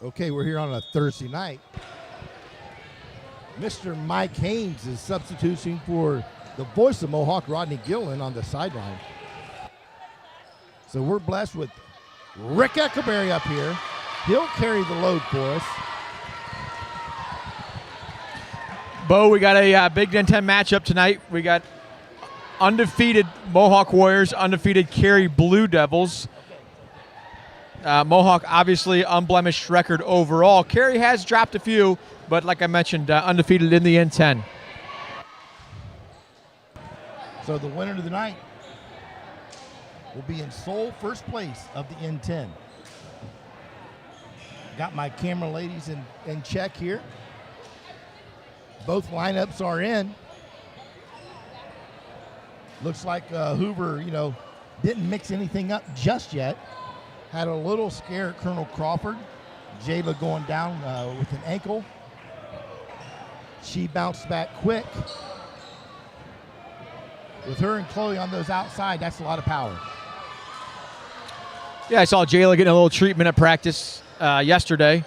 Okay, we're here on a Thursday night. Mr. Mike Haynes is substituting for the voice of Mohawk, Rodney Gillen, on the sideline. So we're blessed with Rick Eckerberry up here. He'll carry the load for us. Bo, we got a Big Ten 10 matchup tonight. We got undefeated Mohawk Warriors, undefeated Cary Blue Devils. Mohawk, obviously, unblemished record overall. Cary has dropped a few, but like I mentioned, undefeated in the N10. So the winner of the night will be in sole first place of the N10. Got my camera ladies in check here. Both lineups are in. Looks like Hoover, didn't mix anything up just yet. Had a little scare at Colonel Crawford. Jayla going down with an ankle. She bounced back quick. With her and Chloe on those outside, that's a lot of power. Yeah, I saw Jayla getting a little treatment at practice yesterday.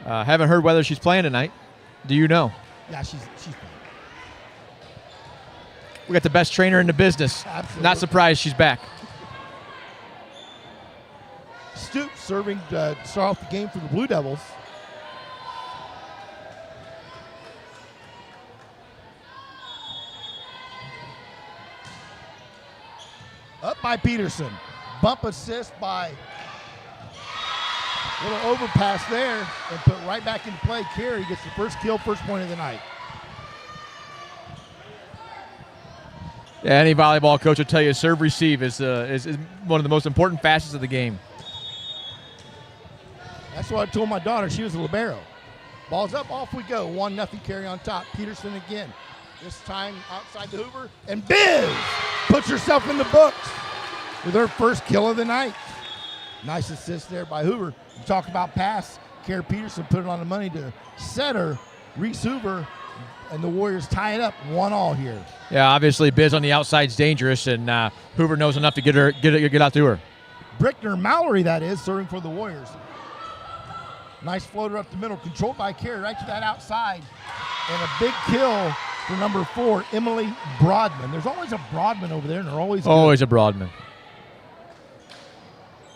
Haven't heard whether she's playing tonight. Do you know? Yeah, she's playing. We got the best trainer in the business. Absolutely. Not surprised she's back. Stoops serving to start off the game for the Blue Devils. Up by Peterson. Bump assist by little overpass there and put right back into play. Cary gets the first kill, first point of the night. Yeah, any volleyball coach will tell you serve receive is one of the most important facets of the game. That's what I told my daughter. She was a libero. Ball's up, off we go. 1-0 Cary on top. Peterson again. This time outside the Hoover. And Biz puts herself in the books with her first kill of the night. Nice assist there by Hoover. You talk about pass. Cary Peterson put it on the money to setter Reese Hoover. And the Warriors tie it up 1-1 here. Yeah, obviously Biz on the outside is dangerous, and Hoover knows enough to get out to her. Brickner Mallory, that is, serving for the Warriors. Nice floater up the middle, controlled by Cary, right to that outside. And a big kill for number 4, Emily Broadman. There's always a Broadman over there, and they're always good. Always a Broadman.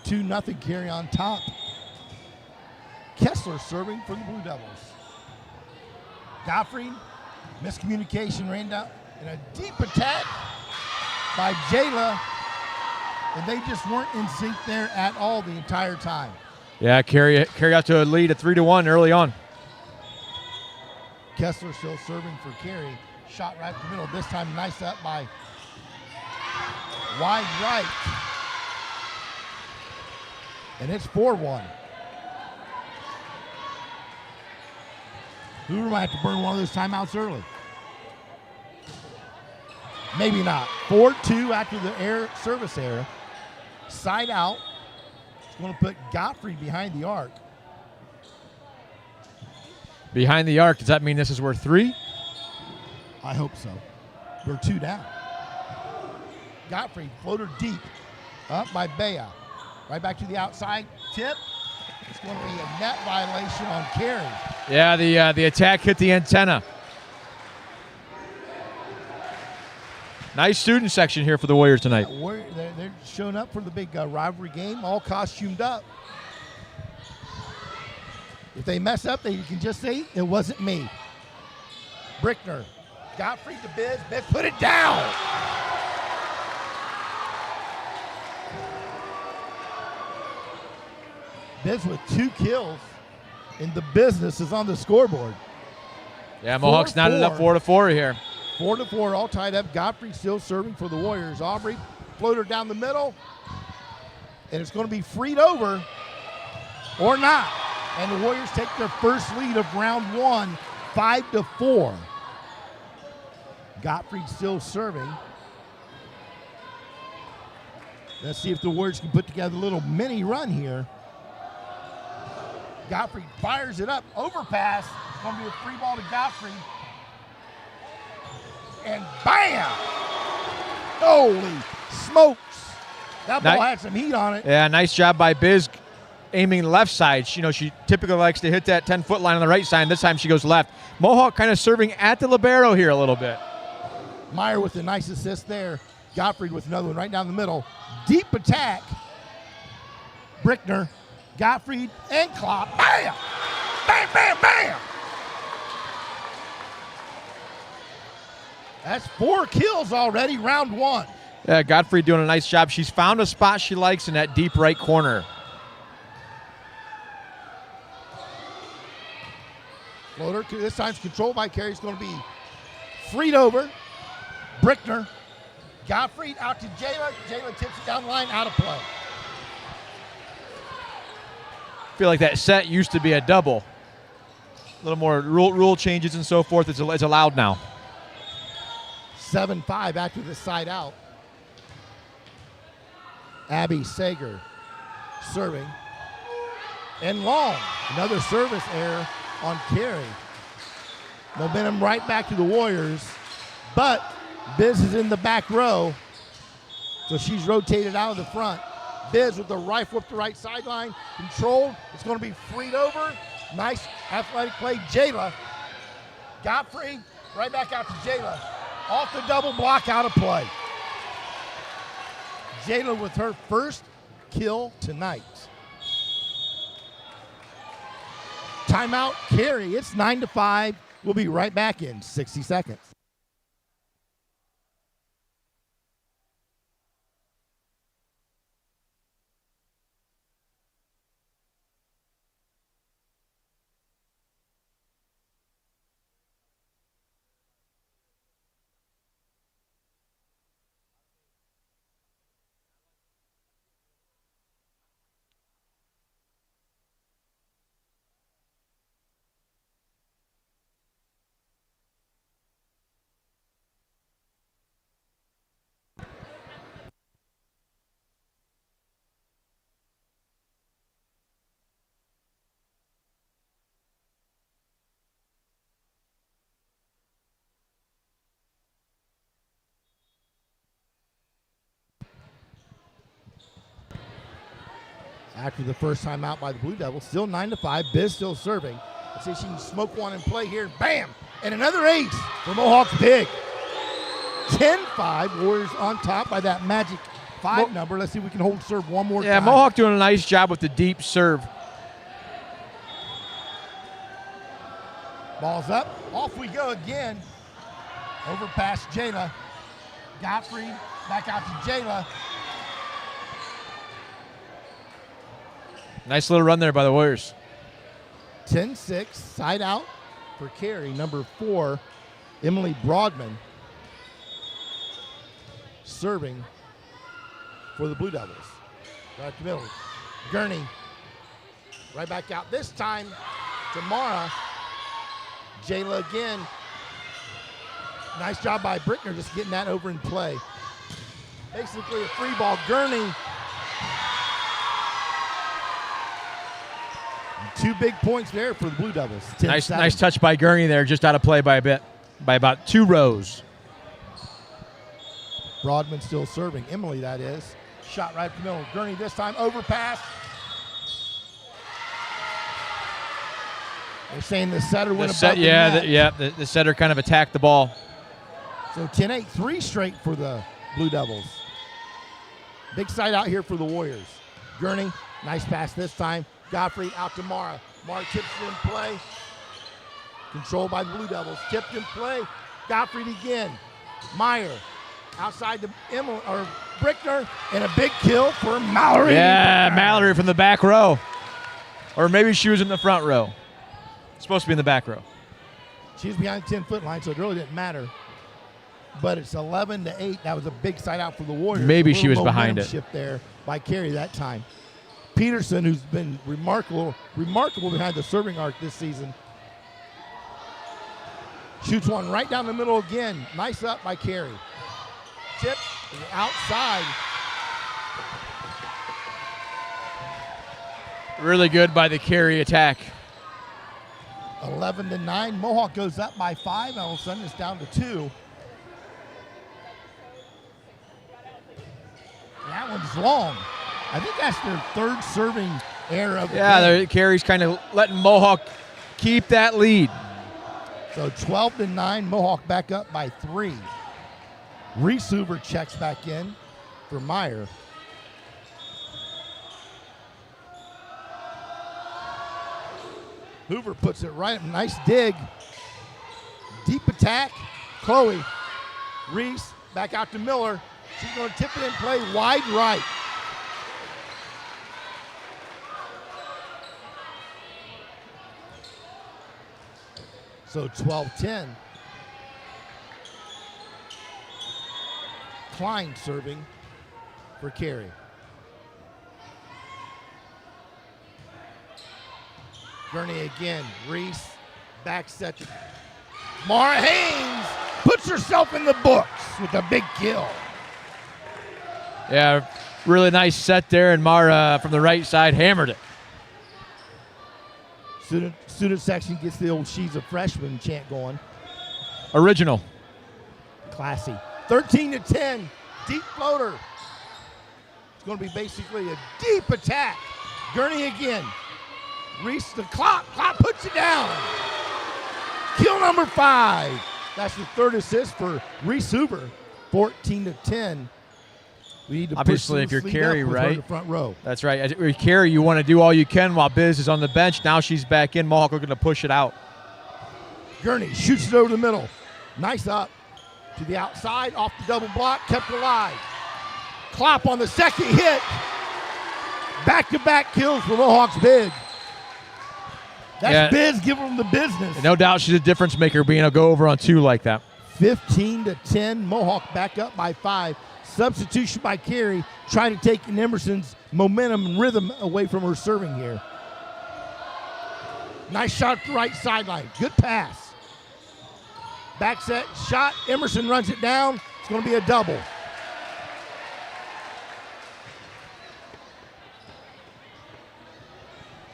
2-0 Cary on top. Kessler serving for the Blue Devils. Godfrey, miscommunication ran down in a deep attack by Jayla, and they just weren't in sync there at all the entire time. Yeah, Cary out to a lead at 3-1 early on. Kessler still serving for Cary. Shot right in the middle. This time nice up by wide right. And it's 4-1. Hoover might have to burn one of those timeouts early. Maybe not. 4-2 after the service error. Side out. It's going to put Godfrey behind the arc. Behind the arc, does that mean this is worth 3? I hope so. We're 2 down. Godfrey, floater deep. Up by Bea. Right back to the outside. Tip. It's going to be a net violation on Cary. Yeah, the attack hit the antenna. Nice student section here for the Warriors tonight. Yeah, they're showing up for the big rivalry game, all costumed up. If they mess up, you can just say, it wasn't me. Brickner. Godfrey to Biz. Biz put it down. Biz with 2 kills, and the business is on the scoreboard. Yeah, Mohawk's knotted up 4-4 here. 4-4, all tied up. Godfrey still serving for the Warriors. Aubrey, floater down the middle, and it's going to be freed over or not. And the Warriors take their first lead of round 1, 5-4. Godfrey still serving. Let's see if the Warriors can put together a little mini run here. Godfrey fires it up. Overpass. It's going to be a free ball to Godfrey. And bam! Holy smokes. That ball had some heat on it. Yeah, nice job by Biz aiming left side. She typically likes to hit that 10-foot line on the right side. And this time she goes left. Mohawk kind of serving at the libero here a little bit. Meyer with a nice assist there. Gottfried with another one right down the middle. Deep attack. Brickner, Gottfried, and Klopp. Bam! Bam, bam, bam! That's 4 kills already, round 1. Yeah, Gottfried doing a nice job. She's found a spot she likes in that deep right corner. Floater, this time's controlled by Carey. It's going to be freed over. Brickner, Gottfried out to Jayla. Jayla tips it down the line, out of play. I feel like that set used to be a double. A little more rule changes and so forth. It's allowed now. 7-5 after the side out. Abby Sager serving. And long. Another service error on Carey. Momentum right back to the Warriors. But Biz is in the back row. So she's rotated out of the front. Biz with the rifle up the right sideline. Controlled. It's going to be freed over. Nice athletic play. Jayla. Gottfried. Right back out to Jayla. Off the double block, out of play. Jayla with her first kill tonight. Timeout, Carey. It's 9-5. We'll be right back in 60 seconds. After the first time out by the Blue Devils, still 9-5. Biz still serving. Let's see if she can smoke one and play here. Bam! And another ace for Mohawks big. 10-5. Warriors on top by that magic 5 number. Let's see if we can hold serve one more time. Yeah, Mohawk doing a nice job with the deep serve. Ball's up. Off we go again. Over past Jayla. Gottfried back out to Jayla. Nice little run there by the Warriors. 10-6, side out for Carey. Number 4, Emily Broadman, serving for the Blue Devils. Right to middle. Gurney, right back out. This time, Tamara. Jayla again. Nice job by Brickner just getting that over in play. Basically a free ball. Gurney. 2 big points there for the Blue Devils. Nice touch by Gurney there, just out of play by a bit, by about 2 rows. Broadman still serving. Emily, that is. Shot right up the middle. Gurney this time, overpass. They're saying the setter went above the net. The setter kind of attacked the ball. So 10-8, 3 straight for the Blue Devils. Big side out here for the Warriors. Gurney, nice pass this time. Gottfried out to Mara. Mara tips it in play. Controlled by the Blue Devils. Tipped in play. Gottfried again. Meyer outside to Emily or Brickner, and a big kill for Mallory. Yeah, Mallory from the back row. Or maybe she was in the front row. Supposed to be in the back row. She was behind the 10-foot line, so it really didn't matter. But it's 11-8. That was a big side out for the Warriors. Maybe she was behind it. Shift there by Carey that time. Peterson, who's been remarkable behind the serving arc this season, shoots one right down the middle again. Nice up by Carey. Tip outside. Really good by the Carey attack. 11-9. Mohawk goes up by 5. All of a sudden it's down to 2. That one's long. I think that's their third serving error of the Yeah, game. Carey's kind of letting Mohawk keep that lead. So 12-9, Mohawk back up by 3. Reese Hoover checks back in for Meyer. Hoover puts it right up. Nice dig. Deep attack. Chloe. Reese back out to Miller. She's going to tip it and play wide right. So 12-10. Klein serving for Carey. Gurney again. Reese back set. Mara Haynes puts herself in the books with a big kill. Yeah, really nice set there, and Mara from the right side hammered it. Student section gets the old "She's a Freshman" chant going. Original. Classy. 13-10. Deep floater. It's going to be basically a deep attack. Gurney again. Reese the clock. Clock puts it down. Kill number 5. That's the third assist for Reese Hoover. 14-10. We need to obviously, if you're Carey, right? The front row. That's right. As you're Carey, you want to do all you can while Biz is on the bench. Now she's back in. Mohawk looking to push it out. Gurney shoots it over the middle. Nice up to the outside, off the double block, kept alive. Klopp on the second hit. Back-to-back kills for Mohawk's big. That's Biz giving them the business. And no doubt she's a difference maker being able to go over on 2 like that. 15-10. Mohawk back up by 5. Substitution by Carey, trying to take Emerson's momentum and rhythm away from her serving here. Nice shot at the right sideline. Good pass. Back set, shot. Emerson runs it down. It's going to be a double.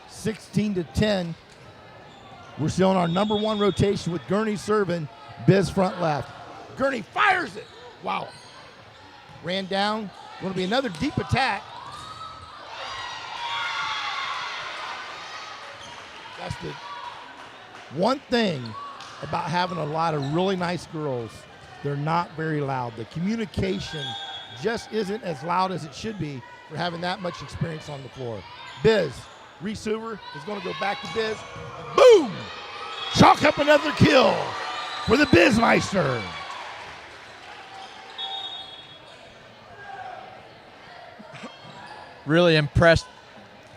(16-10). We're still in our number 1 rotation with Gurney serving, Biz front left. Gurney fires it. Wow. Ran down. Going to be another deep attack. That's the one thing about having a lot of really nice girls. They're not very loud. The communication just isn't as loud as it should be for having that much experience on the floor. Biz. Reese Hoover is going to go back to Biz. Boom! Chalk up another kill for the Bizmeister. Really impressed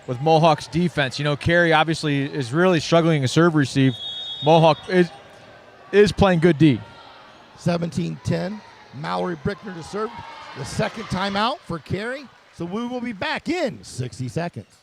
with Mohawk's defense. You know, Carey obviously is really struggling to serve receive. Mohawk is playing good D. 17-10. Mallory Brickner to serve. The second timeout for Carey. So we will be back in 60 seconds.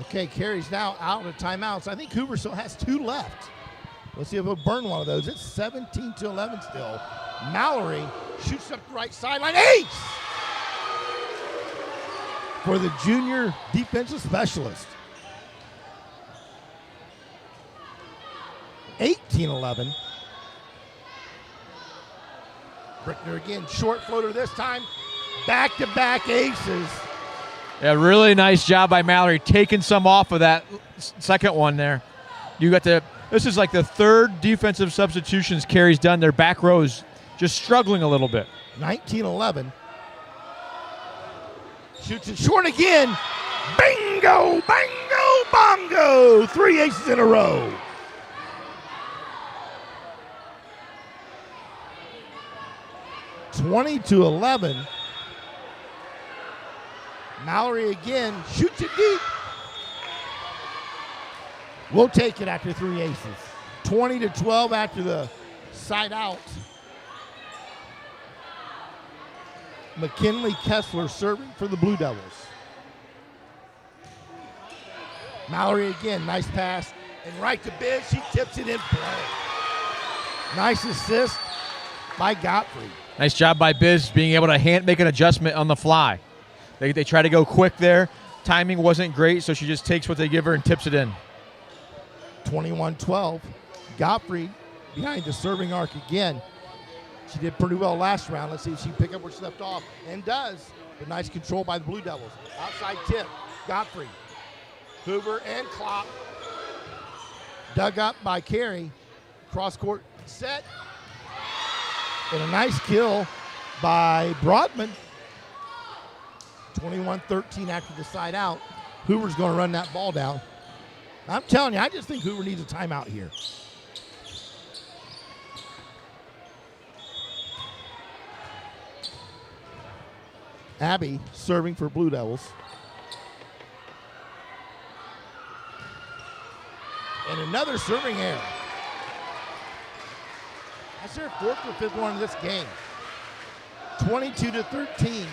Okay, Carey's now out of timeouts. I think Hoover still has 2 left. Let's see if we'll burn one of those. It's 17-11 still. Mallory shoots up the right sideline. Ace! For the junior defensive specialist. 18-11. Brickner again, short floater this time. Back-to-back aces. Yeah, really nice job by Mallory taking some off of that second one there. You got this is like the third defensive substitutions Carey's done. Their back rows just struggling a little bit. 19-11. Shoots it short again. Bingo, bingo, Bongo! 3 aces in a row. (20-11). Mallory again shoots it deep. We'll take it after 3 aces. 20-12 after the side out. McKinley Kessler serving for the Blue Devils. Mallory again, nice pass. And right to Biz, she tips it in play. Nice assist by Gottfried. Nice job by Biz being able to make an adjustment on the fly. They try to go quick there. Timing wasn't great, so she just takes what they give her and tips it in. 21-12. Gottfried behind the serving arc again. She did pretty well last round. Let's see if she can pick up where she left off. And does. But nice control by the Blue Devils. Outside tip. Gottfried. Hoover and Klopp. Dug up by Carey. Cross court set. And a nice kill by Broadman. 21-13 after the side out. Hoover's going to run that ball down. I'm telling you, I just think Hoover needs a timeout here. Abby serving for Blue Devils. And another serving error. That's their 4th or 5th one in this game. 22-13.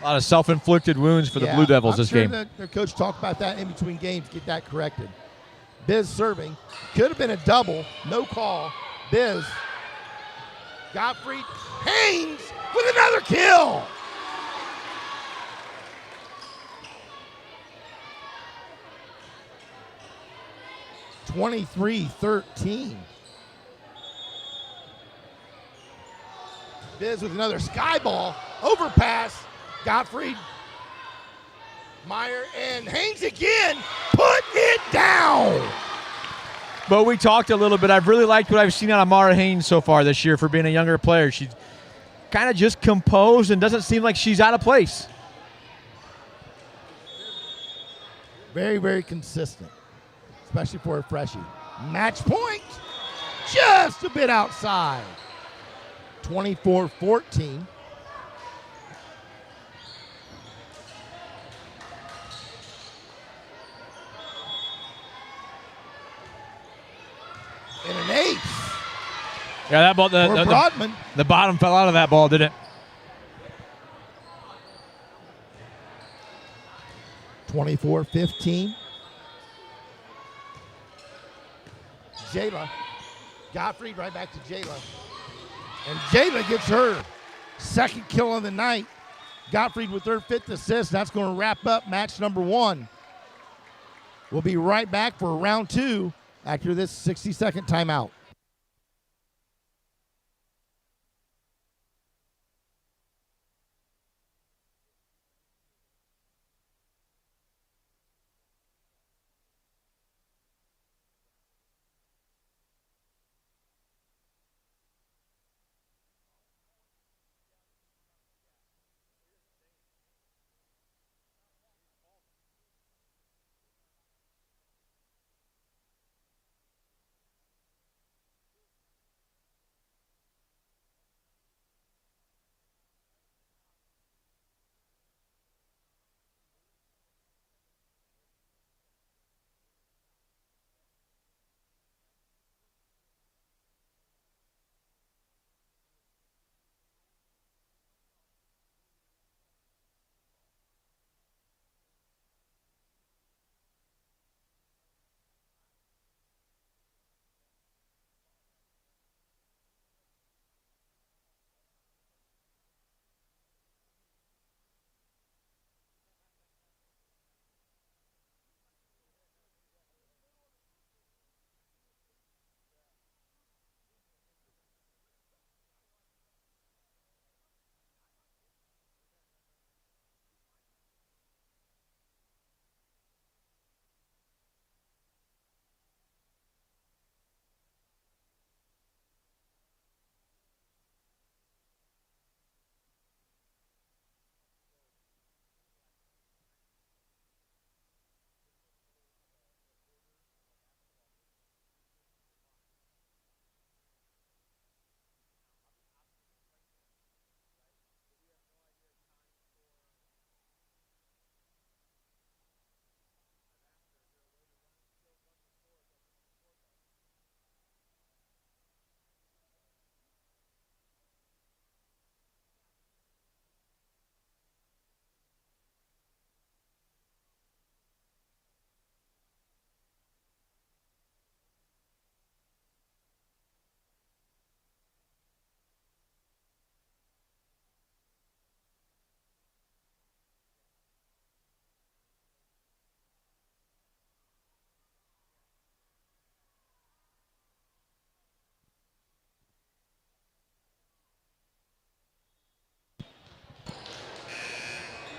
A lot of self-inflicted wounds for the Blue Devils this game. Their coach talked about that in between games, get that corrected. Biz serving. Could have been a double. No call. Biz. Gottfried. Haynes with another kill. (23-13). Biz with another sky ball. Overpass. Gottfried, Meyer, and Haynes again. Put it down. But we talked a little bit. I've really liked what I've seen out of Mara Haynes so far this year for being a younger player. She's kind of just composed and doesn't seem like she's out of place. Very, very consistent, especially for a freshie. Match point, just a bit outside. 24-14. And an ace. Yeah, that ball, Broadman. The bottom fell out of that ball, didn't it? 24-15. Jayla. Gottfried right back to Jayla. And Jayla gets her second kill of the night. Gottfried with her 5th assist. That's going to wrap up match number 1. We'll be right back for round 2 after this 60-second timeout.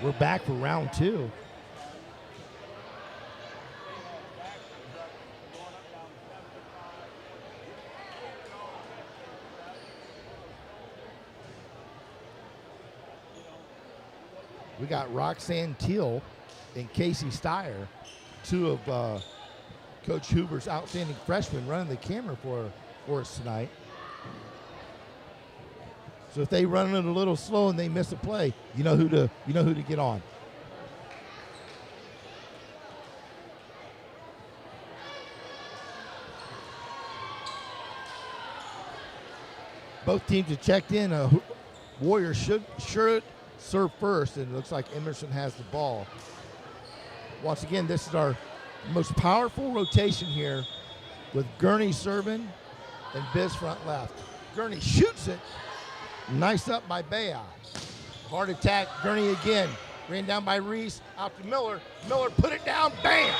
We're back for round 2. We got Roxanne Teal and Casey Steyer, 2 of Coach Hoover's outstanding freshmen, running the camera for us tonight. So if they run it a little slow and they miss a play, you know who to get on. Both teams have checked in. Warriors should serve first, and it looks like Emerson has the ball. Once again, this is our most powerful rotation here with Gurney serving and Biz front left. Gurney shoots it. Nice up by Bea. Hard attack. Gurney again. Ran down by Reese. Out to Miller. Miller put it down. Bam!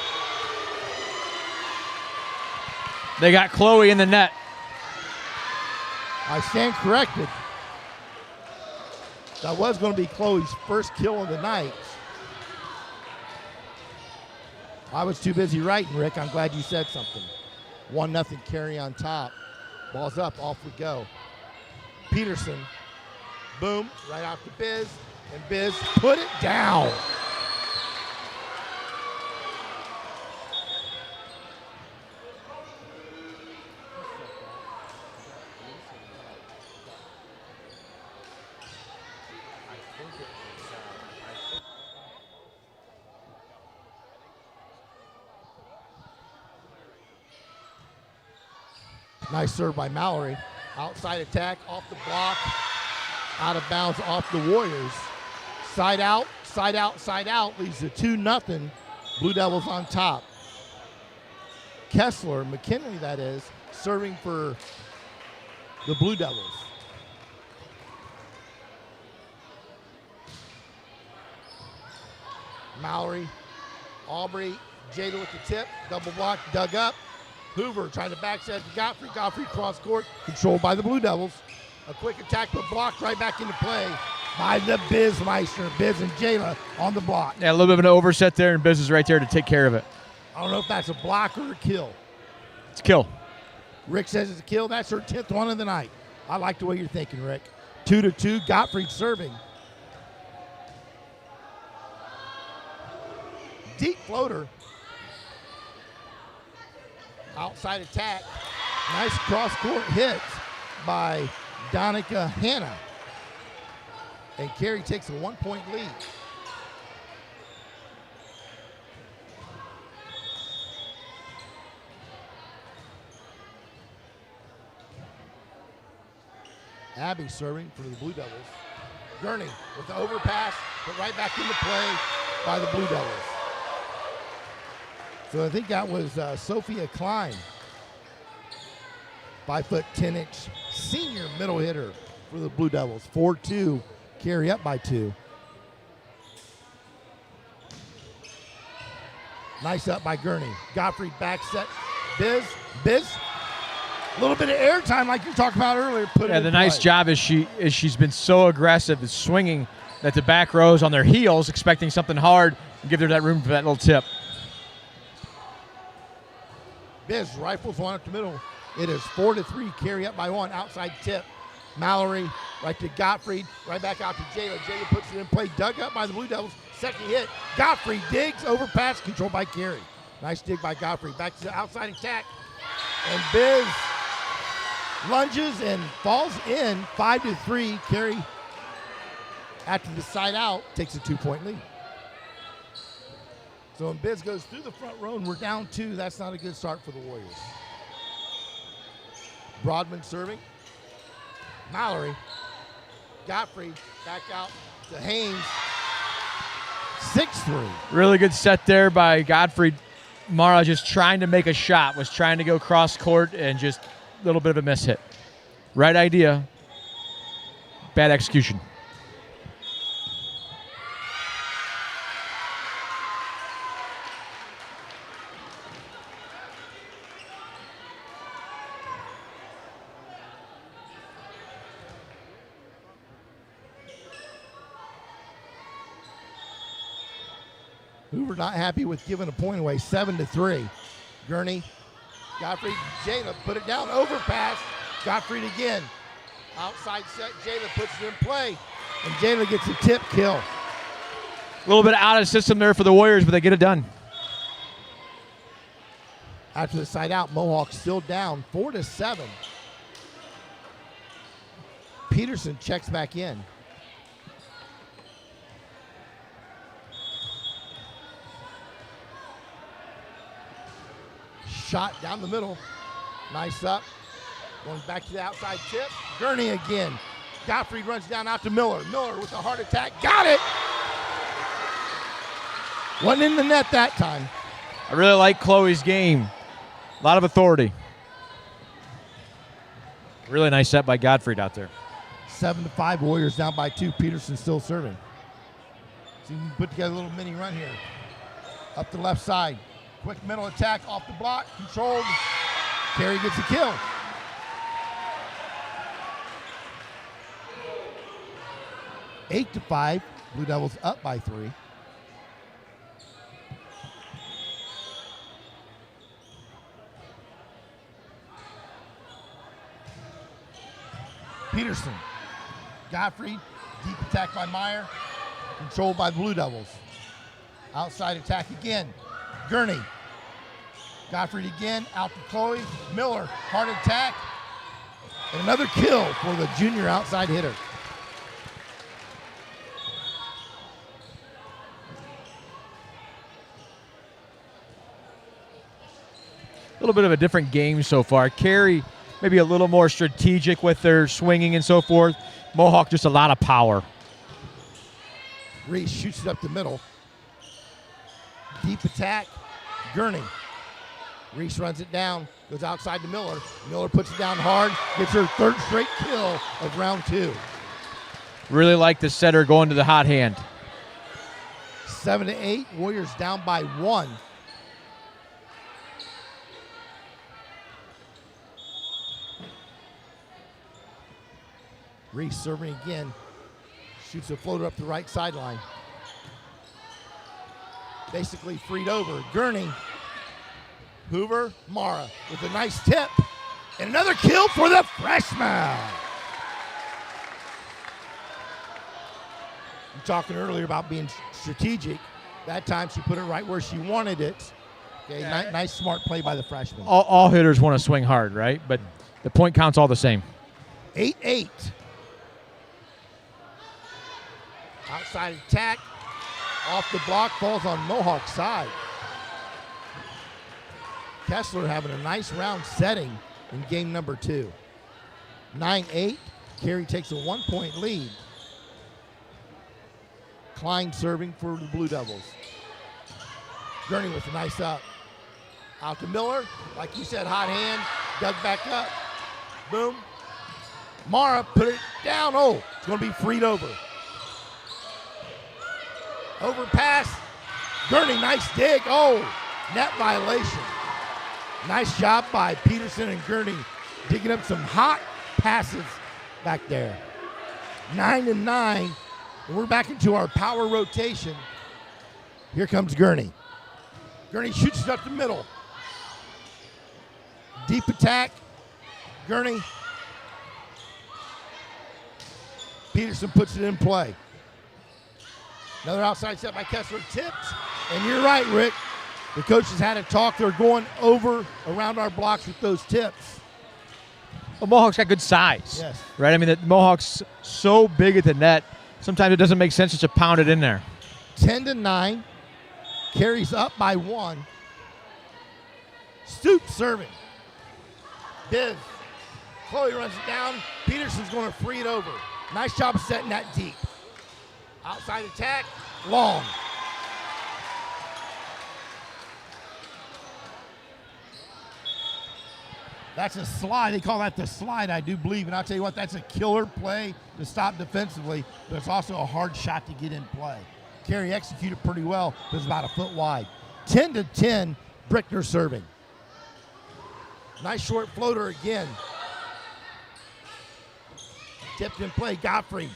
They got Chloe in the net. I stand corrected. That was going to be Chloe's first kill of the night. I was too busy writing, Rick. I'm glad you said something. 1-0 carry on top. Ball's up. Off we go. Peterson. Boom. Right out to Biz. And Biz put it down. Nice serve by Mallory. Outside attack, off the block, out of bounds, off the Warriors. Side out, side out, side out, leads to 2-0. Blue Devils on top. Kessler, McKinley that is, serving for the Blue Devils. Mallory, Aubrey, Jada with the tip, double block, dug up. Hoover trying to backset to Godfrey. Godfrey cross court, controlled by the Blue Devils. A quick attack, but blocked right back into play by the Bizmeister. Biz and Jayla on the block. Yeah, a little bit of an overset there, and Biz is right there to take care of it. I don't know if that's a block or a kill. It's a kill. Rick says it's a kill. That's her 10th one of the night. I like the way you're thinking, Rick. 2-2, Gottfried serving. Deep floater. Outside attack. Nice cross-court hit by Donica Hanna. And Carey takes a 1-point lead. Abby serving for the Blue Devils. Gurney with the overpass, but right back into play by the Blue Devils. So I think that was Sophia Klein, 5'10" senior middle hitter for the Blue Devils. 4-2, Carey up by 2. Nice up by Gurney. Godfrey back set. Biz. A little bit of airtime like you talked about earlier. Yeah, the nice job is she's been so aggressive and swinging that the back rows on their heels, expecting something hard, and give her that room for that little tip. Biz rifles one up the middle. It is 4-3. Carey up by 1. Outside tip. Mallory right to Gottfried. Right back out to Jayla. Jayla puts it in play. Dug up by the Blue Devils. Second hit. Gottfried digs. Overpass. Controlled by Carey. Nice dig by Gottfried. Back to the outside attack. And Biz lunges and falls in. 5-3. Carey, after the side out, takes a 2-point lead. So when Biz goes through the front row and we're down 2, that's not a good start for the Warriors. Broadman serving. Mallory. Godfrey back out to Haynes. 6-3. Really good set there by Godfrey. Mara just trying to make a shot, was trying to go cross court and just a little bit of a miss hit. Right idea, bad execution. Hoover not happy with giving a point away, 7-3. Gurney, Gottfried, Jayla put it down, overpass. Gottfried again. Outside set, Jayla puts it in play. And Jayla gets a tip kill. A little bit out of system there for the Warriors, but they get it done. After the side out, Mohawk still down 4-7. Peterson checks back in. Shot down the middle. Nice up. Going back to the outside tip. Gurney again. Gottfried runs down out to Miller. Miller with a heart attack. Got it! Wasn't in the net that time. I really like Chloe's game. A lot of authority. Really nice set by Gottfried out there. 7-5, Warriors down by 2. Peterson still serving. So you can put together a little mini run here. Up the left side. Quick middle attack off the block. Controlled. Carey gets a kill. Eight to 5. Blue Devils up by 3. Peterson. Gottfried. Deep attack by Meyer. Controlled by the Blue Devils. Outside attack again. Gurney. Gottfried again. Out to Chloe. Miller. Heart attack. And another kill for the junior outside hitter. A little bit of a different game so far. Carey maybe a little more strategic with their swinging and so forth. Mohawk just a lot of power. Reese shoots it up the middle. Deep attack. Gurney. Reese runs it down. Goes outside to Miller. Miller puts it down hard. Gets her third straight kill of round 2. Really like the setter going to the hot hand. 7-8. Warriors down by 1. Reese serving again. Shoots a floater up the right sideline. Basically freed over. Gurney. Hoover. Mara with a nice tip. And another kill for the freshman. I'm talking earlier about being strategic. That time she put it right where she wanted it. Okay, nice smart play by the freshman. All hitters want to swing hard, right? But the point count's all the same. 8-8. Outside attack. Off the block, falls on Mohawk's side. Kessler having a nice round setting in game number 2. 9-8. Carey takes a 1-point lead. Klein serving for the Blue Devils. Gurney with a nice up. Out to Miller. Like you said, hot hand. Dug back up. Boom. Mara put it down. Oh, it's going to be freed over. Overpass. Gurney, nice dig. Oh, net violation. Nice job by Peterson and Gurney digging up some hot passes back there. 9-9. And we're back into our power rotation. Here comes Gurney. Gurney shoots it up the middle. Deep attack. Gurney. Peterson puts it in play. Another outside set by Kessler, tipped. And you're right, Rick. The coaches had a talk. They're going over around our blocks with those tips. Well, Mohawk's got good size. Yes. Right? I mean, the Mohawk's so big at the net, sometimes it doesn't make sense just to pound it in there. 10-9. Carries up by 1. Stoops serving. Biz. Chloe runs it down. Peterson's going to free it over. Nice job of setting that deep. Outside attack. Long. That's a slide. They call that the slide, I do believe. And I'll tell you what, that's a killer play to stop defensively, but it's also a hard shot to get in play. Carey executed pretty well, but it's about a foot wide. 10-10, Brickner serving. Nice short floater again. Tipped in play, Godfrey.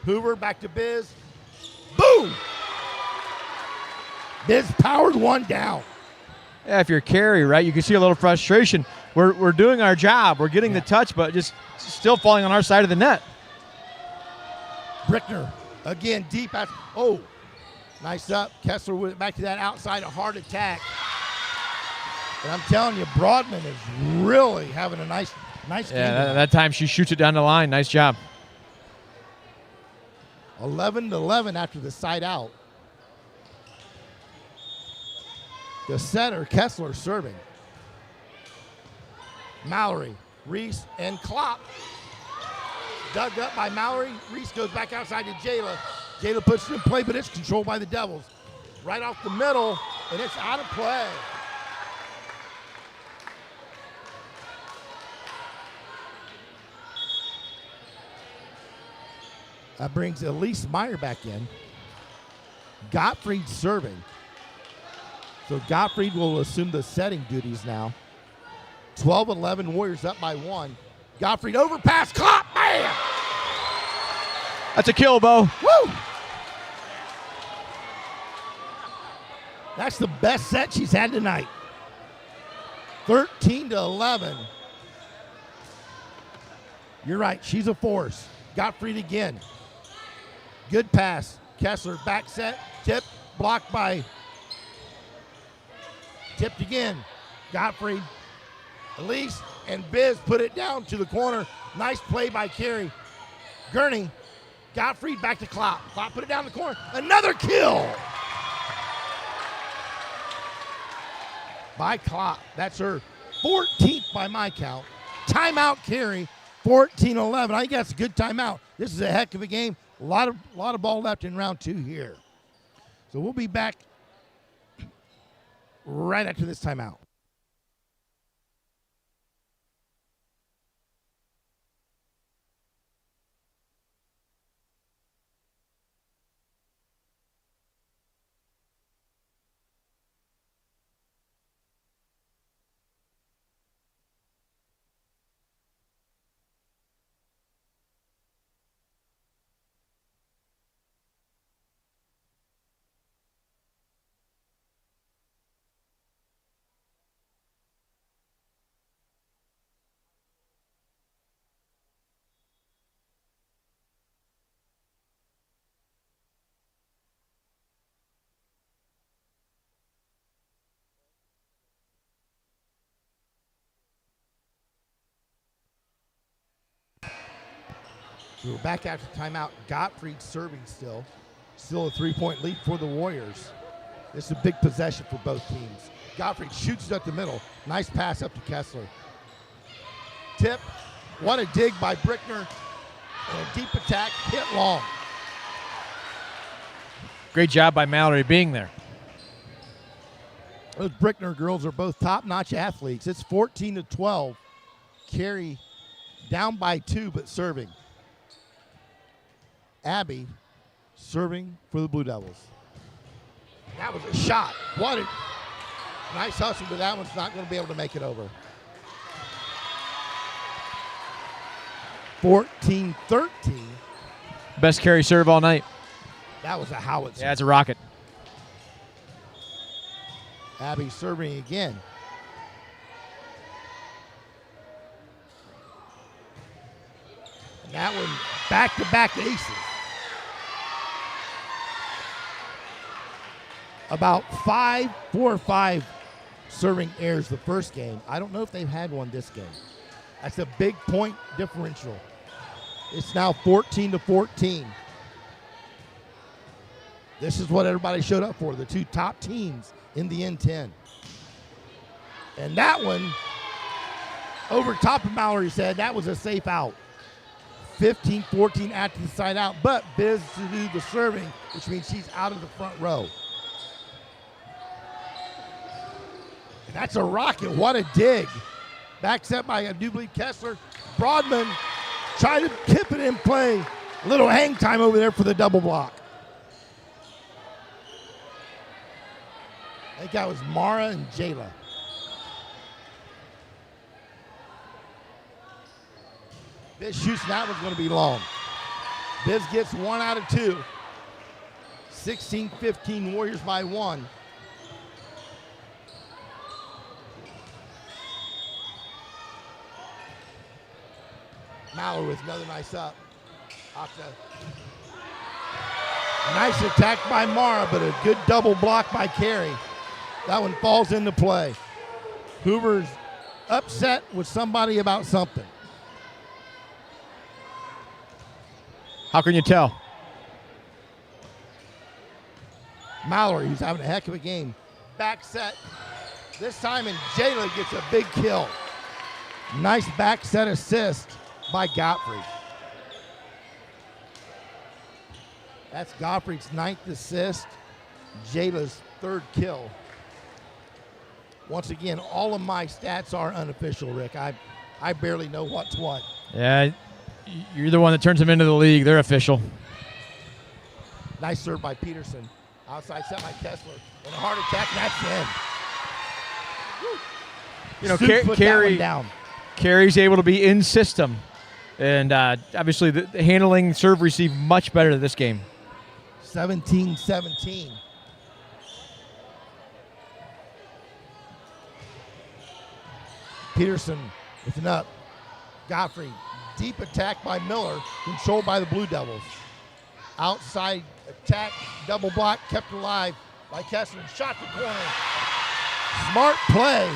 Hoover back to Biz. Boom! Biz powered one down. Yeah, if you're Carey, right, you can see a little frustration. We're doing our job. We're getting the touch, but just still falling on our side of the net. Brickner, again, deep. Oh, nice up. Kessler went back to that outside, a hard attack. And I'm telling you, Broadman is really having a nice game. Yeah, that time she shoots it down the line. Nice job. 11-11 after the side out. The setter, Kessler, serving. Mallory, Reese, and Klopp. Dug up by Mallory. Reese goes back outside to Jayla. Jayla puts it in play, but it's controlled by the Devils. Right off the middle, and it's out of play. That brings Elise Meyer back in. Gottfried serving. So Gottfried will assume the setting duties now. 12-11, Warriors up by 1. Gottfried overpass, Klopp, bam! That's a kill, Bo. Woo! That's the best set she's had tonight. 13-11. You're right, she's a force. Gottfried again. Good pass. Kessler back set, tip, blocked by, tipped again. Gottfried, Elise, and Biz put it down to the corner. Nice play by Carey. Gurney, Gottfried back to Klopp. Klopp put it down the corner. Another kill by Klopp. That's her 14th by my count. Timeout, Carey. 14-11. I think that's a good timeout. This is a heck of a game. A lot of ball left in round 2 here. So we'll be back right after this timeout. So we're back after timeout. Gottfried serving still. Still a 3-point lead for the Warriors. This is a big possession for both teams. Gottfried shoots it up the middle. Nice pass up to Kessler. Tip. What a dig by Brickner. And a deep attack. Hit long. Great job by Mallory being there. Those Brickner girls are both top-notch athletes. It's 14-12. Carey down by 2, but serving. Abby serving for the Blue Devils. That was a shot. What a nice hustle, but that one's not going to be able to make it over. 14-13. Best Carey serve all night. That was a howitzer. Yeah, it's a rocket. Abby serving again. And that one back-to-back aces. About 4 or 5 serving errors the first game. I don't know if they've had one this game. That's a big point differential. It's now 14-14. This is what everybody showed up for, the 2 top teams in the N10. And that one, over top of Mallory's head, that was a safe out. 15-14 after the side out, but Biz to do the serving, which means she's out of the front row. And that's a rocket. What a dig. Back set by, I do believe, Kessler. Broadman trying to tip it in play. A little hang time over there for the double block. I think that was Mara and Jayla. Biz shoots, that one's going to be long. Biz gets 1 out of 2. 16-15 Warriors by 1. Mallory with another nice up. Nice attack by Mara, but a good double block by Carey. That one falls into play. Hoover's upset with somebody about something. How can you tell? Mallory, who's having a heck of a game. Back set. This time, and Jayla gets a big kill. Nice back set assist by Gottfried. That's Gottfried's 9th assist, Jayla's 3rd kill. Once again, all of my stats are unofficial, Rick. I barely know what's what. Yeah, you're the one that turns them into the league. They're official. Nice serve by Peterson. Outside set by Kessler. And a hard attack, and that's in. You know, Carey's able to be in system. And obviously the handling serve receive much better this game. 17-17. Peterson with an up. Gottfried, deep attack by Miller, controlled by the Blue Devils. Outside attack, double block, kept alive by Kessler. Shot the corner. Smart play,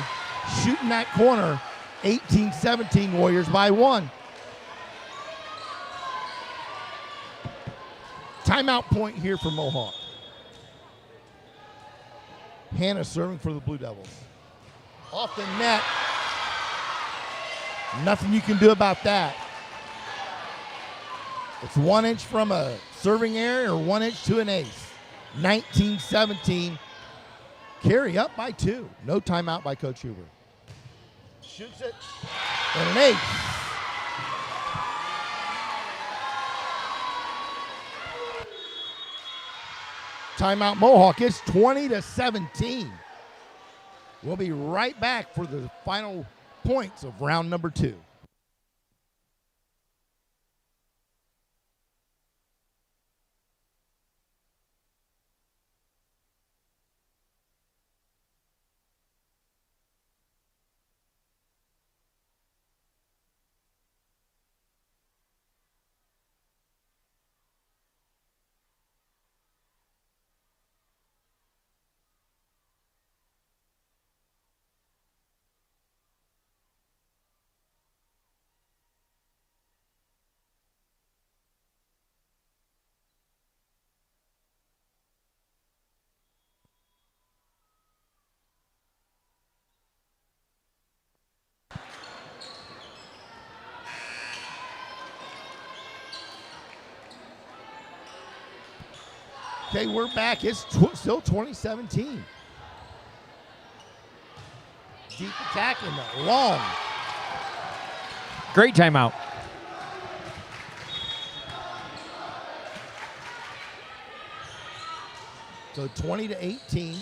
shooting that corner. 18-17, Warriors by 1. Timeout point here for Mohawk. Hannah serving for the Blue Devils. Off the net. Nothing you can do about that. It's 1 inch from a serving error or 1 inch to an ace. 19-17. Carey up by 2. No timeout by Coach Huber. Shoots it. And an ace. Timeout Mohawk. It's 20-17. We'll be right back for the final points of round number 2. Okay, we're back. It's still 2017. Deep attack and long. Great timeout. So 20-18.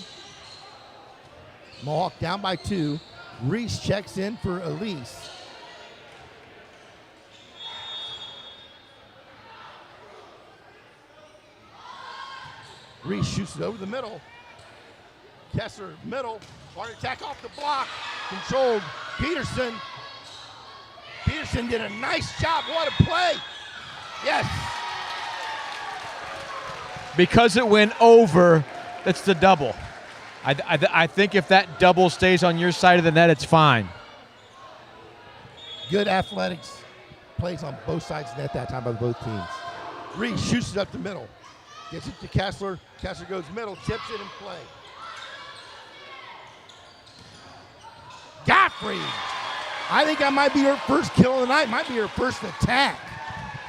Mohawk down by 2. Reese checks in for Elise. Reese shoots it over the middle. Kessler, middle. Hard attack off the block. Controlled. Peterson. Peterson did a nice job. What a play. Yes. Because it went over, it's the double. I think if that double stays on your side of the net, it's fine. Good athletics plays on both sides of the net that time by both teams. Reese shoots it up the middle. Gets it to Kessler. Kessler goes middle, tips it in play. Gottfried. I think that might be her first kill of the night. Might be her first attack.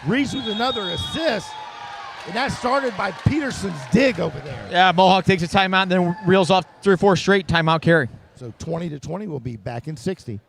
Reese with another assist. And that started by Peterson's dig over there. Yeah, Mohawk takes a timeout and then reels off 3 or 4 straight timeout carry. So 20-20 will be back in 60.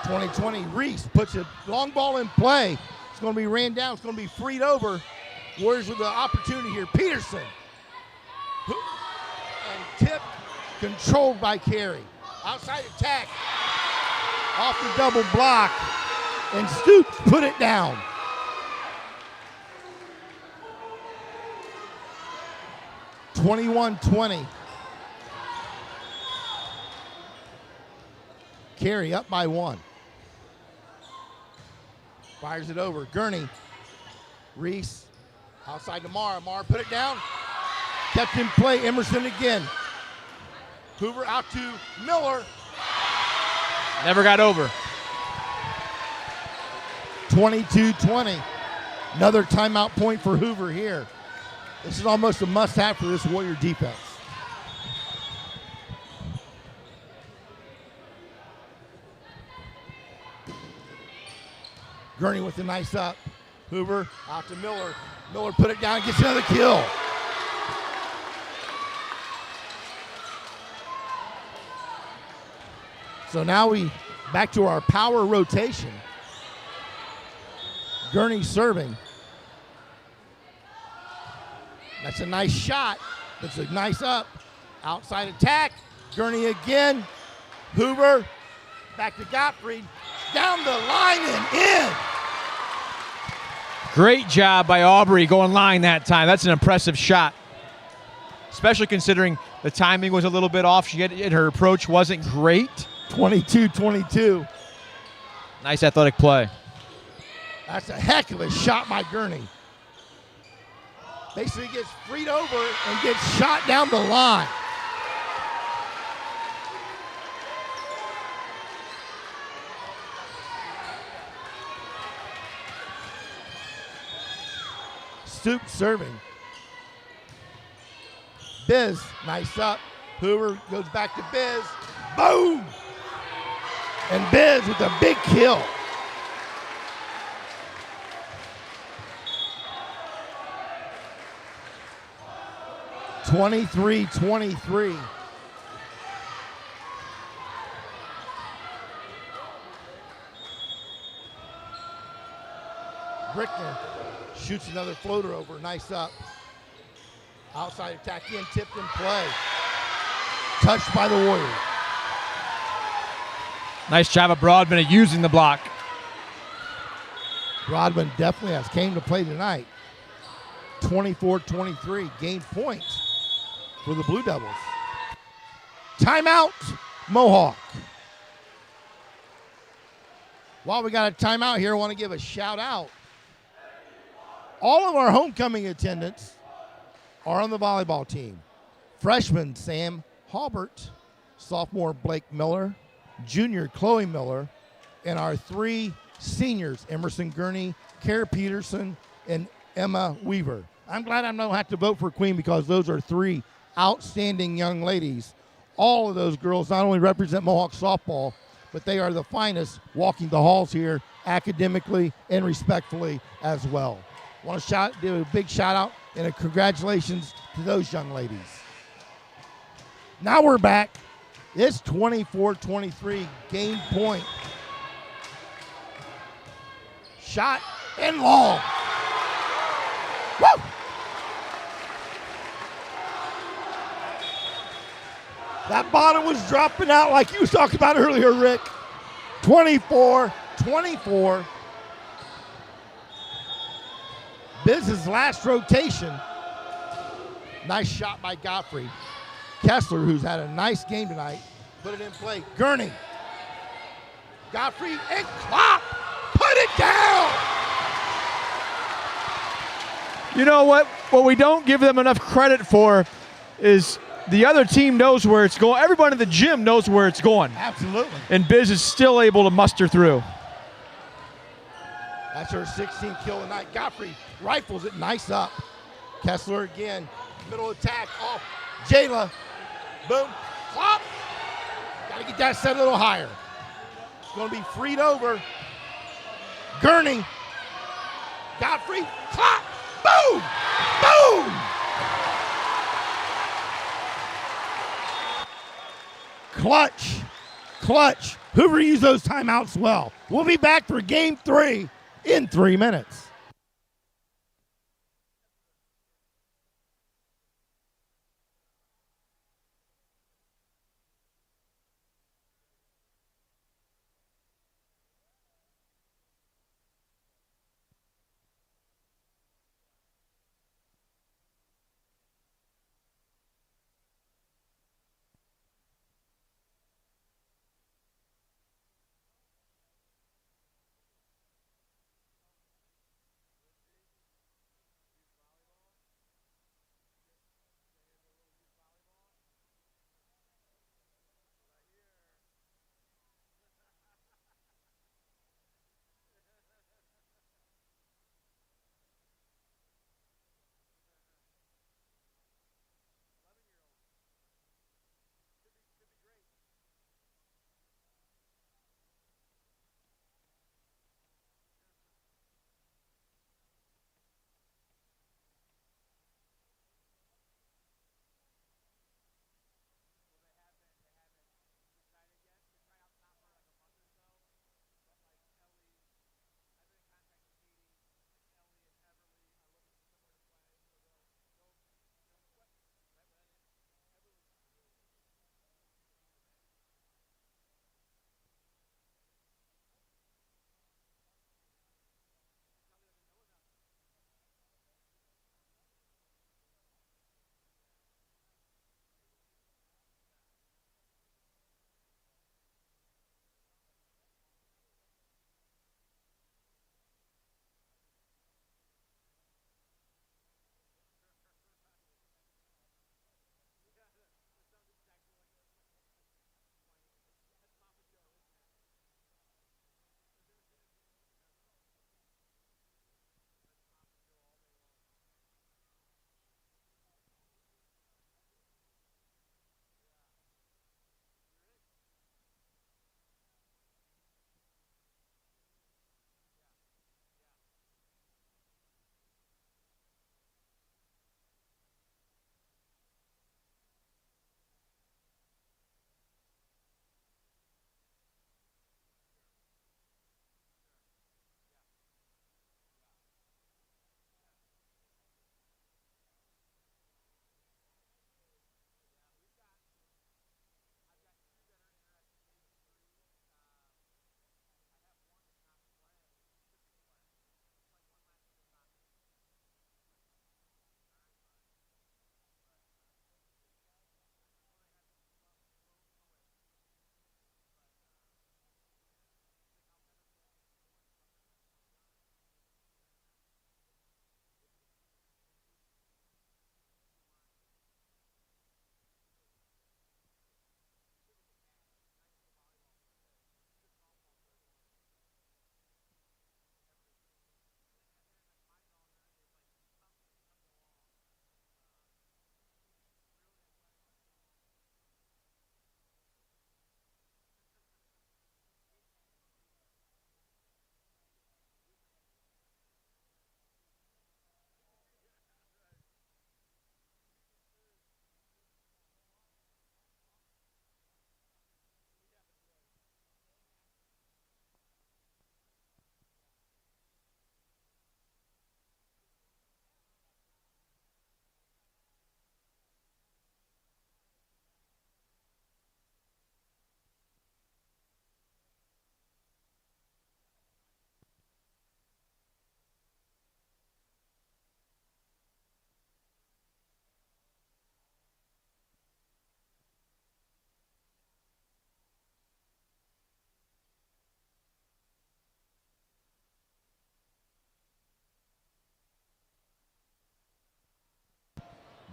2020, Reese puts a long ball in play. It's going to be ran down. It's going to be freed over. Warriors with the opportunity here. Peterson. And tip controlled by Carey. Outside attack. Off the double block. And Stoops put it down. (21-20). Carey up by 1. Fires it over. Gurney. Reese. Outside to Mara. Mara put it down. Kept in play. Emerson again. Hoover out to Miller. Never got over. 22-20. Another timeout point for Hoover here. This is almost a must-have for this Warrior defense. Gurney with a nice up. Hoover out to Miller. Miller put it down, gets another kill. So now we back to our power rotation. Gurney serving. That's a nice shot. That's a nice up. Outside attack. Gurney again. Hoover. Back to Gottfried. Down the line and in. Great job by Aubrey going line that time. That's an impressive shot, especially considering the timing was a little bit off. Her approach wasn't great. 22-22. Nice athletic play. That's a heck of a shot by Gurney. Basically gets freed over and gets shot down the line. Stoops serving. Biz, nice up. Hoover goes back to Biz. Boom! And Biz with a big kill. (23-23). Brickner shoots another floater over. Nice up. Outside attack in, tipped in play. Touched by the Warriors. Nice job of Broadman at using the block. Broadman definitely has came to play tonight. 24-23. Gained points for the Blue Devils. Timeout, Mohawk. While we got a timeout here, I want to give a shout out. All of our homecoming attendants are on the volleyball team. Freshman Sam Halbert, sophomore Blake Miller, junior Chloe Miller, and our 3 seniors, Emerson Gurney, Kara Peterson, and Emma Weaver. I'm glad I don't have to vote for Queen because those are 3 outstanding young ladies. All of those girls not only represent Mohawk softball, but they are the finest walking the halls here academically and respectfully as well. I want to do a big shout out and a congratulations to those young ladies. Now we're back. It's 24-23, game point. Shot and long. Woo! That bottom was dropping out like you was talking about earlier, Rick. 24-24. Biz's last rotation. Nice shot by Gottfried. Kessler, who's had a nice game tonight, put it in play. Gurney. Gottfried and Klopp. Put it down. You know what? What we don't give them enough credit for is the other team knows where it's going. Everybody in the gym knows where it's going. Absolutely. And Biz is still able to muster through. That's her 16th kill tonight. Gottfried rifles it nice up. Kessler again. Middle attack off. Jayla. Boom. Flop. Got to get that set a little higher. It's going to be freed over. Gurney. Gottfried. Flop. Boom. Boom. Clutch. Clutch. Hoover used those timeouts well. We'll be back for game 3 in 3 minutes.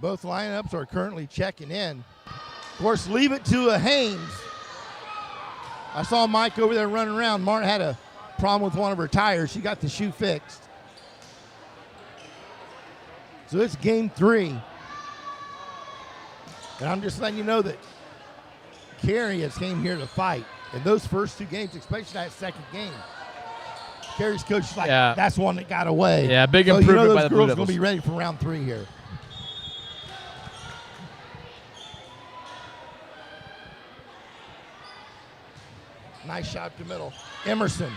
Both lineups are currently checking in. Of course, leave it to a Haynes. I saw Mike over there running around. Martin had a problem with one of her tires. She got the shoe fixed. So it's game 3. And I'm just letting you know that Carey has came here to fight. And those first 2 games, especially that second game, Carey's coach is like, that's one that got away. Yeah, big improvement those by the Blue girls Devils. going to be ready for round 3 here. Nice shot to middle. Emerson.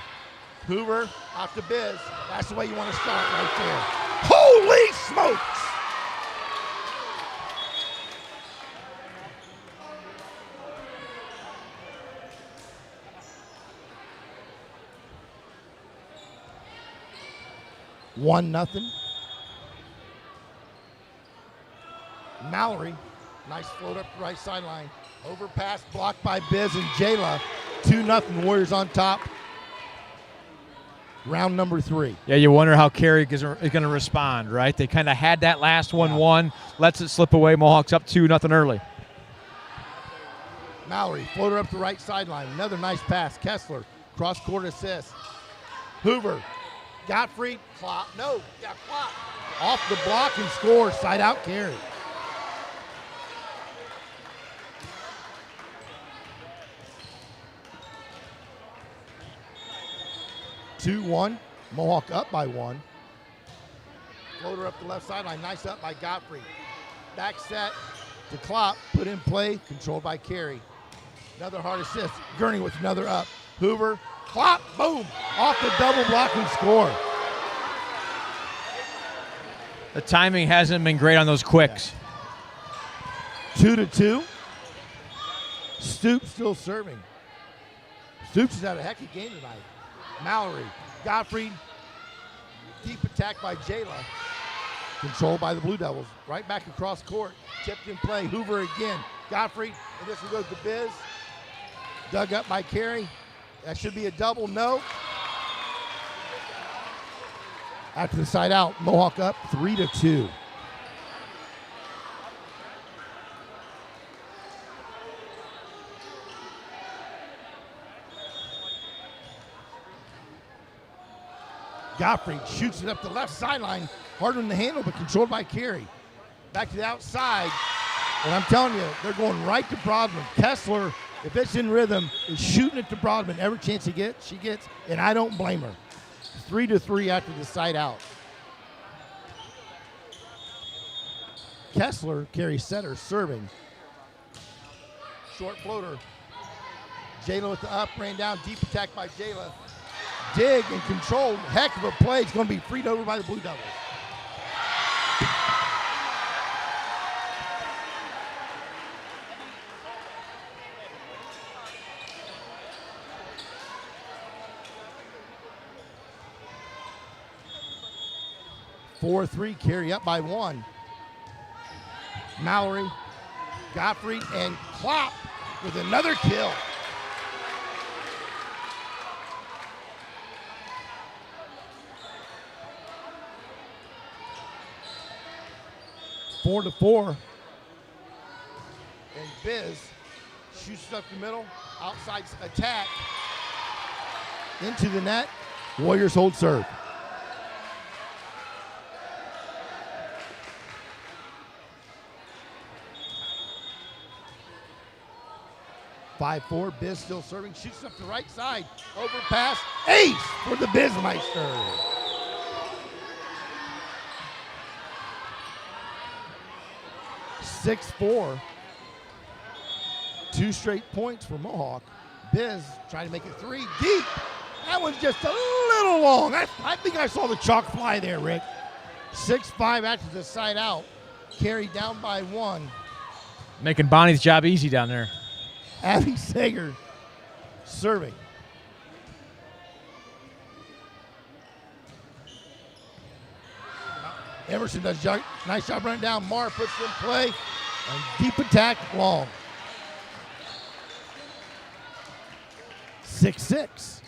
Hoover out to Biz. That's the way you want to start right there. Holy smokes! One nothing. Mallory, nice float up the right sideline. Overpass blocked by Biz and Jayla. 2-0 Warriors on top. Round number 3. Yeah, you wonder how Carey is going to respond, right? They kind of had that last one won, lets it slip away. Mohawks up 2-0 early. Mallory, floater up the right sideline. Another nice pass. Kessler, cross-court assist. Hoover, Godfrey, clock. No, got clock. Off the block and scores. Side out Carey. Two-one. Mohawk up by 1. Floater up the left sideline. Nice up by Godfrey. Back set to Klopp. Put in play. Controlled by Carey. Another hard assist. Gurney with another up. Hoover. Klopp. Boom. Off the double block and score. The timing hasn't been great on those quicks. 2-2. Stoops still serving. Stoops has had a heck of a game tonight. Mallory, Godfrey, deep attack by Jayla. Controlled by the Blue Devils. Right back across court. Tipped in play. Hoover again. Godfrey, and this one goes to Biz. Dug up by Carey. That should be a double. No. After the side out, Mohawk up 3-2. Godfrey shoots it up the left sideline. Harder in the handle, but controlled by Carey. Back to the outside. And I'm telling you, they're going right to Broadman. Kessler, if it's in rhythm, is shooting it to Broadman every chance she gets, and I don't blame her. 3-3 after the side out. Kessler, Carey setter, serving. Short floater. Jayla with the up, ran down, deep attack by Jayla. Dig and controlled. Heck of a play. It's going to be freed over by the Blue Devils. Four, 3, Carey up by 1. Mallory, Godfrey, and Klopp with another kill. Four to 4. And Biz shoots it up the middle. Outside attack. Into the net. Warriors hold serve. Five-4. Biz still serving. Shoots up the right side. Overpass. Ace for the Bizmeister. Six-4. 2 straight points for Mohawk. Biz trying to make it 3 deep. That one's just a little long. I think I saw the chalk fly there, Rick. 6-5 after the side out. Carey down by 1. Making Bonnie's job easy down there. Abby Sager serving. Emerson does a nice job running down. Marr puts it in play. And deep attack long. 6-6.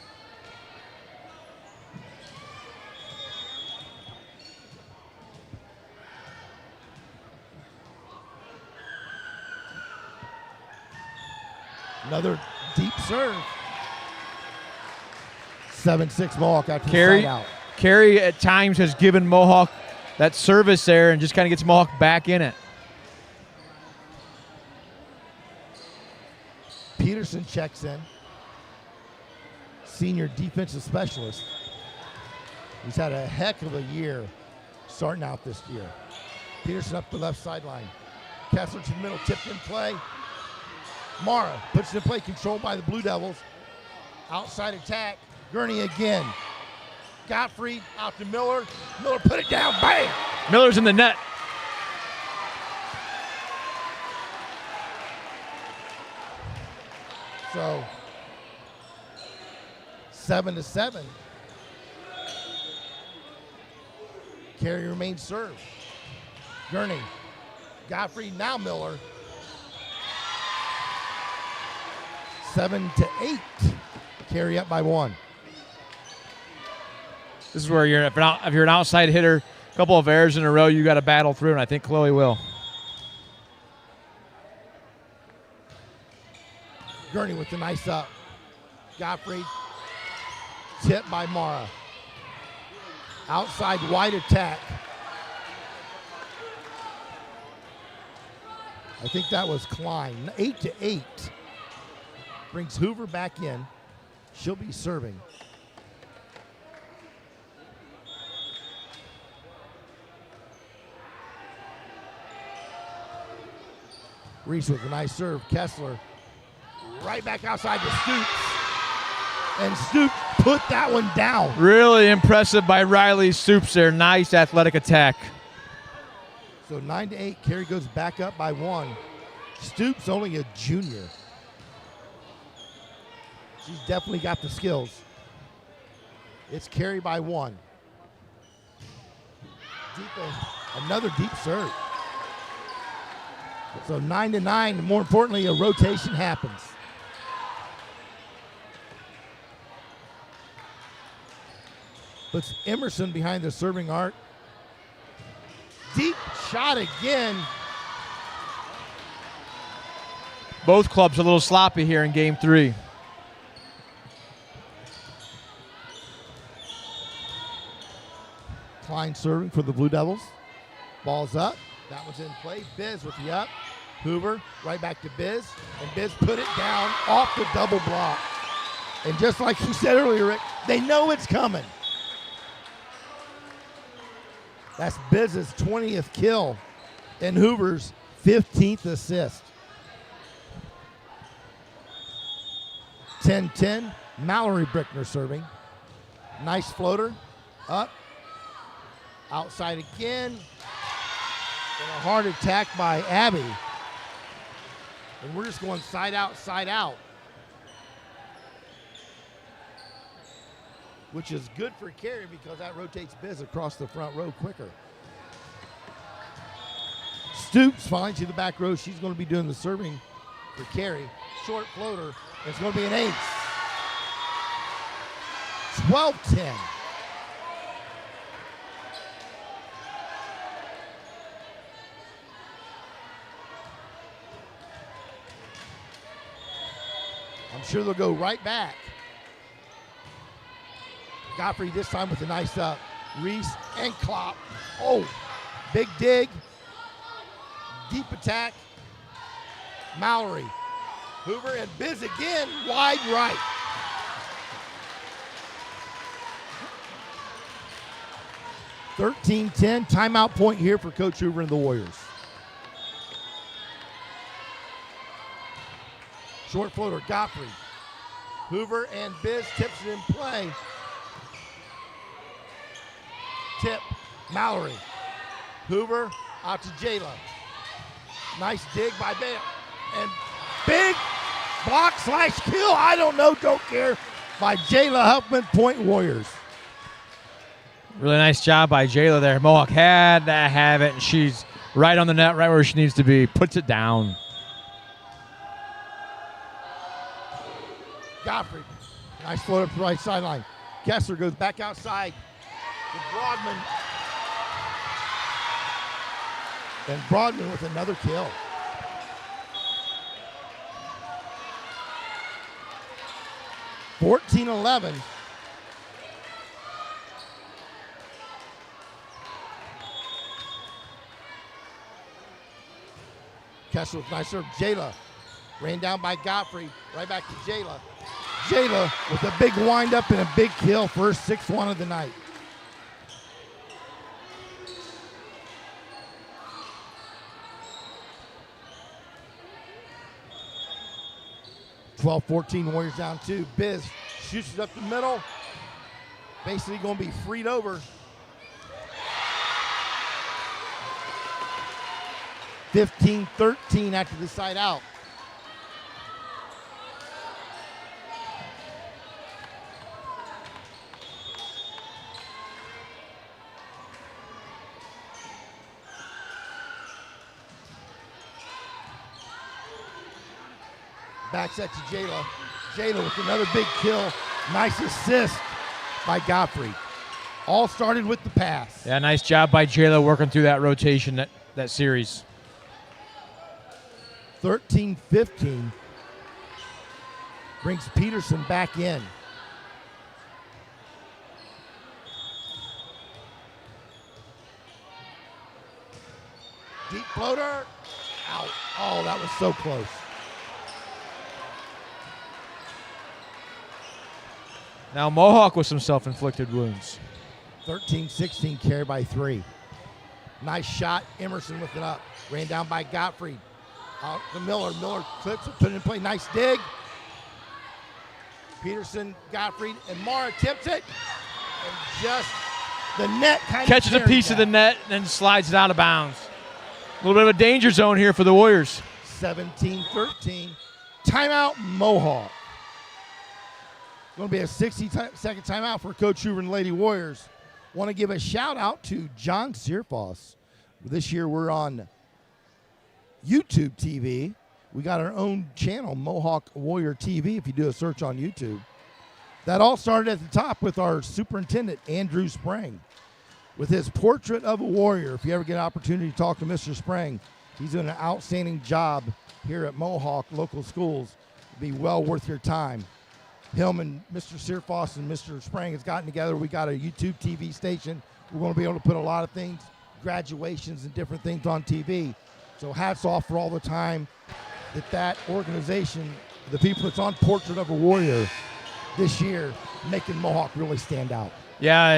Another deep serve. 7-6 Mohawk after the side out. Carey at times has given Mohawk that service there and just kind of gets Mohawk back in it. Peterson checks in. Senior defensive specialist. He's had a heck of a year starting out this year. Peterson up the left sideline. Kessler to the middle, tipped in play. Mara puts it in play, controlled by the Blue Devils. Outside attack. Gurney again. Godfrey out to Miller. Miller put it down. Bam! Miller's in the net. So 7-7. Carey remains served. Gurney. Godfrey, now Miller. 7-8. Carey up by 1. This is where if you're an outside hitter, a couple of errors in a row, you got to battle through, and I think Chloe will. Gurney with the nice up. Godfrey. Tip by Mara. Outside wide attack. I think that was Klein. 8-8. Brings Hoover back in. She'll be serving. Reese with a nice serve. Kessler right back outside to Stoops. And Stoops put that one down. Really impressive by Riley Stoops there. Nice athletic attack. So 9-8. Carey goes back up by 1. Stoops only a junior. She's definitely got the skills. It's Carey by 1. Another deep serve. So 9-9, and more importantly, a rotation happens. Puts Emerson behind the serving arc. Deep shot again. Both clubs a little sloppy here in game 3. Klein serving for the Blue Devils. Ball's up. That one's in play. Biz with the up. Hoover right back to Biz. And Biz put it down off the double block. And just like you said earlier, Rick, they know it's coming. That's Biz's 20th kill and Hoover's 15th assist. 10-10. Mallory Brickner serving. Nice floater. Up. Outside again. And a hard attack by Abby. And we're just going side out, which is good for Carey because that rotates Biz across the front row quicker. Stoops finds to the back row. She's going to be doing the serving for Carey. Short floater. It's going to be an ace. 12-10. I'm sure they'll go right back. Godfrey this time with a nice up. Reese and Klopp. Oh, big dig. Deep attack. Mallory. Hoover and Biz again. Wide right. (13-10) timeout point here for Coach Hoover and the Warriors. Short floater, Godfrey. Hoover and Biz tips it in play. Tip, Mallory. Hoover out to Jayla. Nice dig by Bam. And big block / kill, I don't know, don't care, by Jayla Huffman, point Warriors. Really nice job by Jayla there. Mohawk had to have it, and she's right on the net, right where she needs to be. Puts it down. Godfrey, nice floater to the right sideline. Kessler goes back outside to Broadman. And Broadman with another kill. (14-11). Kessler with nice serve. Jayla ran down by Godfrey. Right back to Jayla. Jayla with a big windup and a big kill. First 6-1 of the night. (12-14) Warriors down 2. Biz shoots it up the middle. Basically going to be freed over. 15-13 after the side out. Back set to Jayla. Jayla with another big kill. Nice assist by Godfrey. All started with the pass. Yeah, nice job by Jayla working through that rotation, that series. 13-15 brings Peterson back in. Deep floater. Out. Oh, that was so close. Now Mohawk with some self-inflicted wounds. 13-16 carry by 3. Nice shot. Emerson with it up. Ran down by Gottfried. Out to Miller. Miller clips it, put it in play. Nice dig. Peterson, Gottfried, and Mara tips it. And just the net kind of catches a piece of the net and then slides it out of bounds. A little bit of a danger zone here for the Warriors. 17-13. Timeout, Mohawk. Going to be a 60-second timeout for Coach Hoover and the Lady Warriors. Want to give a shout out to John Searfoss. This year we're on YouTube TV. We got our own channel, Mohawk Warrior TV, if you do a search on YouTube. That all started at the top with our superintendent, Andrew Sprang, with his portrait of a warrior. If you ever get an opportunity to talk to Mr. Sprang, he's doing an outstanding job here at Mohawk local schools. It'll be well worth your time. Him and Mr. Searfoss and Mr. Sprang has gotten together. We got a YouTube TV station. We're going to be able to put a lot of things, graduations and different things on TV. So hats off for all the time that organization, the people that's on Portrait of a Warrior this year, making Mohawk really stand out. Yeah,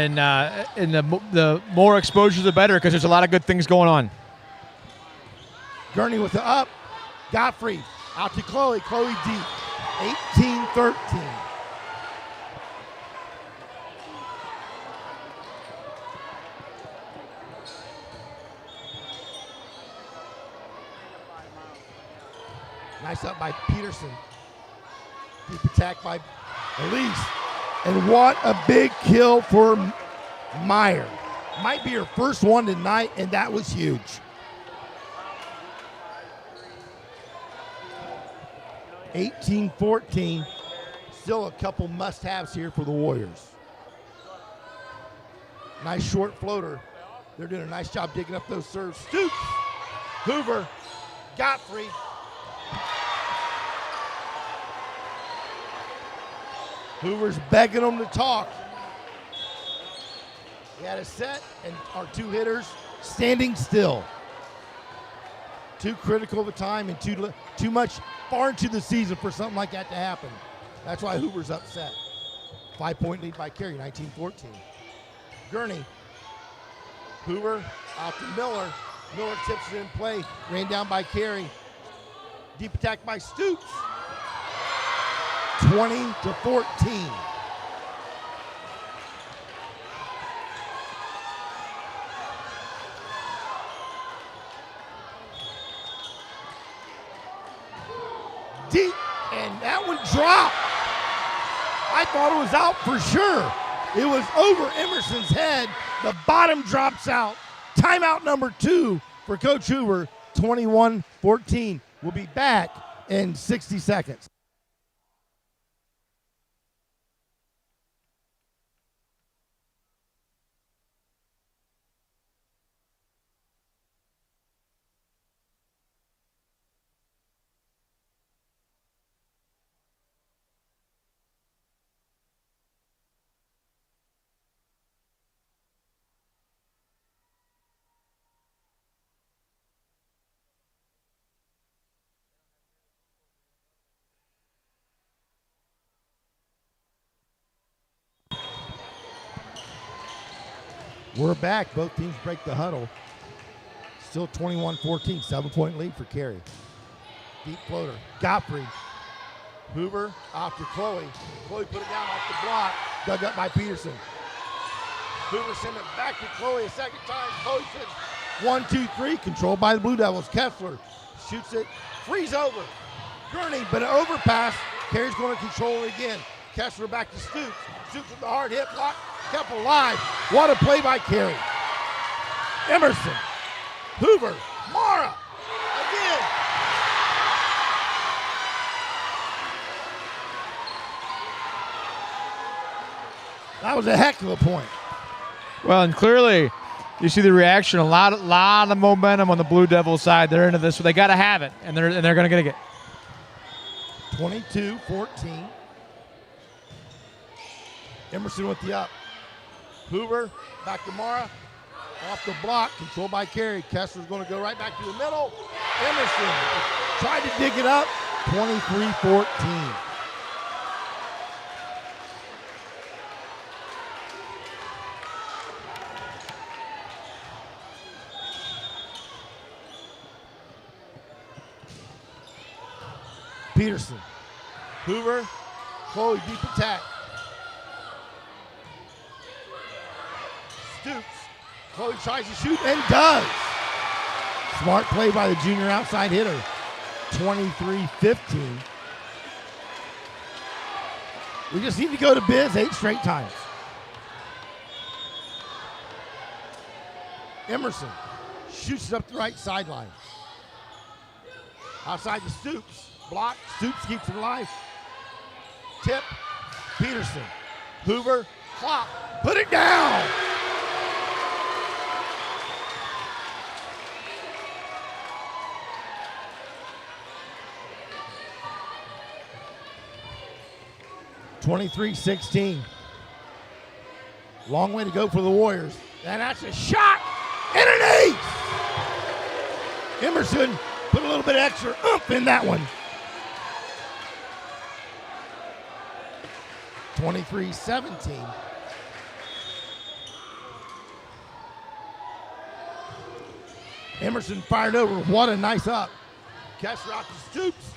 and the more exposure, the better, because there's a lot of good things going on. Gurney with the up. Godfrey out to Chloe. Chloe deep. 18-13. Nice up by Peterson. Deep attack by Elise. And what a big kill for Meyer. Might be her first one tonight, and that was huge. 18-14. Still a couple must-haves here for the Warriors. Nice short floater. They're doing a nice job digging up those serves. Stoops. Hoover. Godfrey. Hoover's begging them to talk. He had a set, and our two hitters standing still. Too critical of a time and too much far into the season for something like that to happen. That's why Hoover's upset. 5-point lead by Carey, 19-14. Gurney. Hoover out to Miller. Miller tips it in play. Ran down by Carey. Deep attack by Stoops. 20-14. Deep, and that one dropped. I thought it was out for sure. It was over Emerson's head. The bottom drops out. Timeout number 2 for Coach Hoover, 21-14. We'll be back in 60 seconds. We're back. Both teams break the huddle. Still 21-14, 7-point lead for Carey. Deep floater. Godfrey. Hoover off to Chloe. Chloe put it down off the block, dug up by Peterson. Hoover sent it back to Chloe a second time. Chloe says 1, 2, 3, controlled by the Blue Devils. Kessler shoots it, freeze over. Gurney, but an overpass. Carey's going to control it again. Kessler back to Stoops. Stoops with the hard hit block, kept alive. What a play by Carey. Emerson, Hoover, Mara, again. That was a heck of a point. Well, and clearly, you see the reaction. A lot of momentum on the Blue Devils side. They're into this, so they got to have it, and they're going to get it. 22-14. Emerson with the up. Hoover back to Mara. Off the block, controlled by Carey. Kessler's going to go right back to the middle. Emerson tried to dig it up. 23-14. Peterson, Hoover, Chloe, deep attack. Stoops, Chloe tries to shoot and does. Smart play by the junior outside hitter. 23-15. We just need to go to Biz 8 straight times. Emerson shoots it up the right sideline. Outside to Stoops. Block, Stoops keeps it alive. Tip, Peterson, Hoover, clock, put it down. (23-16). Long way to go for the Warriors. And that's a shot and an ace. Emerson put a little bit of extra oomph in that one. 23-17. Emerson fired over. What a nice up. Kessler out to Stoops.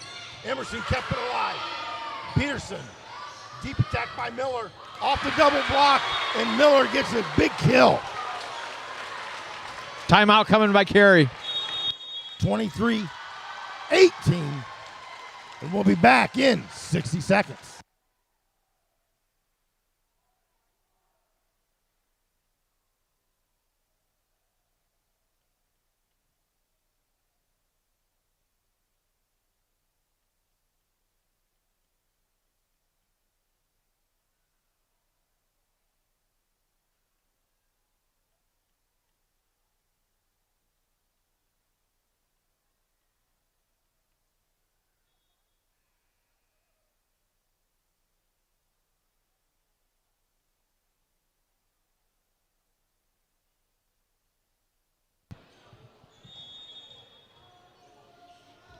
Emerson kept it alive. Peterson, deep attack by Miller. Off the double block, and Miller gets a big kill. Timeout coming by Carey. 23-18. And we'll be back in 60 seconds.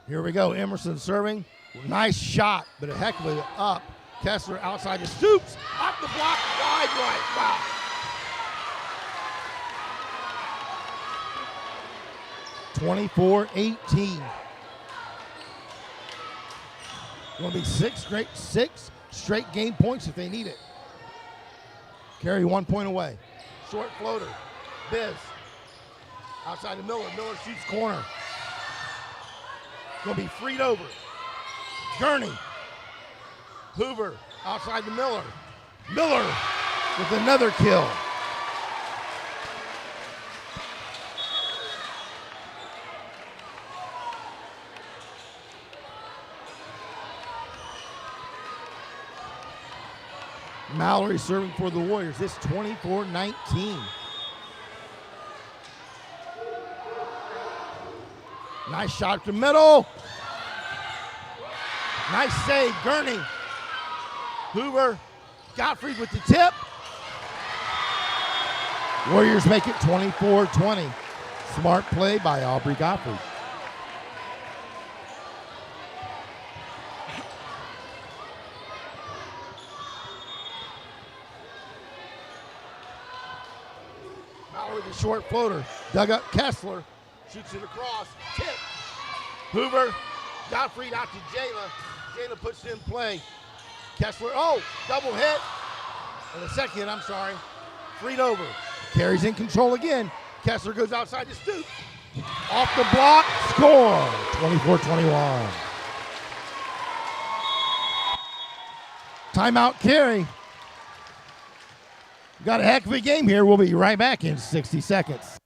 Here we go. Emerson serving. Nice shot, but a heck of a up. Kessler outside to Stoops. Off the block, wide right. Wow. (24-18). Going to be six straight game points if they need it. Carey 1 point away. Short floater. Biz. Outside to Miller. Miller shoots corner. Going to be freed over. Gurney. Hoover outside to Miller. Miller with another kill. Mallory serving for the Warriors. This 24-19. Nice shot to middle. Nice save, Gurney. Hoover, Gottfried with the tip. Warriors make it 24-20. Smart play by Aubrey Gottfried. Mallory with a short floater. Dug up Kessler. Shoots it across. Tip. Hoover. Gottfried out to Jayla. Jayla puts it in play. Kessler, oh, double hit. Or the second hit, I'm sorry. Freed over. Carey's in control again. Kessler goes outside to Stoops. Off the block, score. 24-21. Timeout, Carey. Got a heck of a game here. We'll be right back in 60 seconds.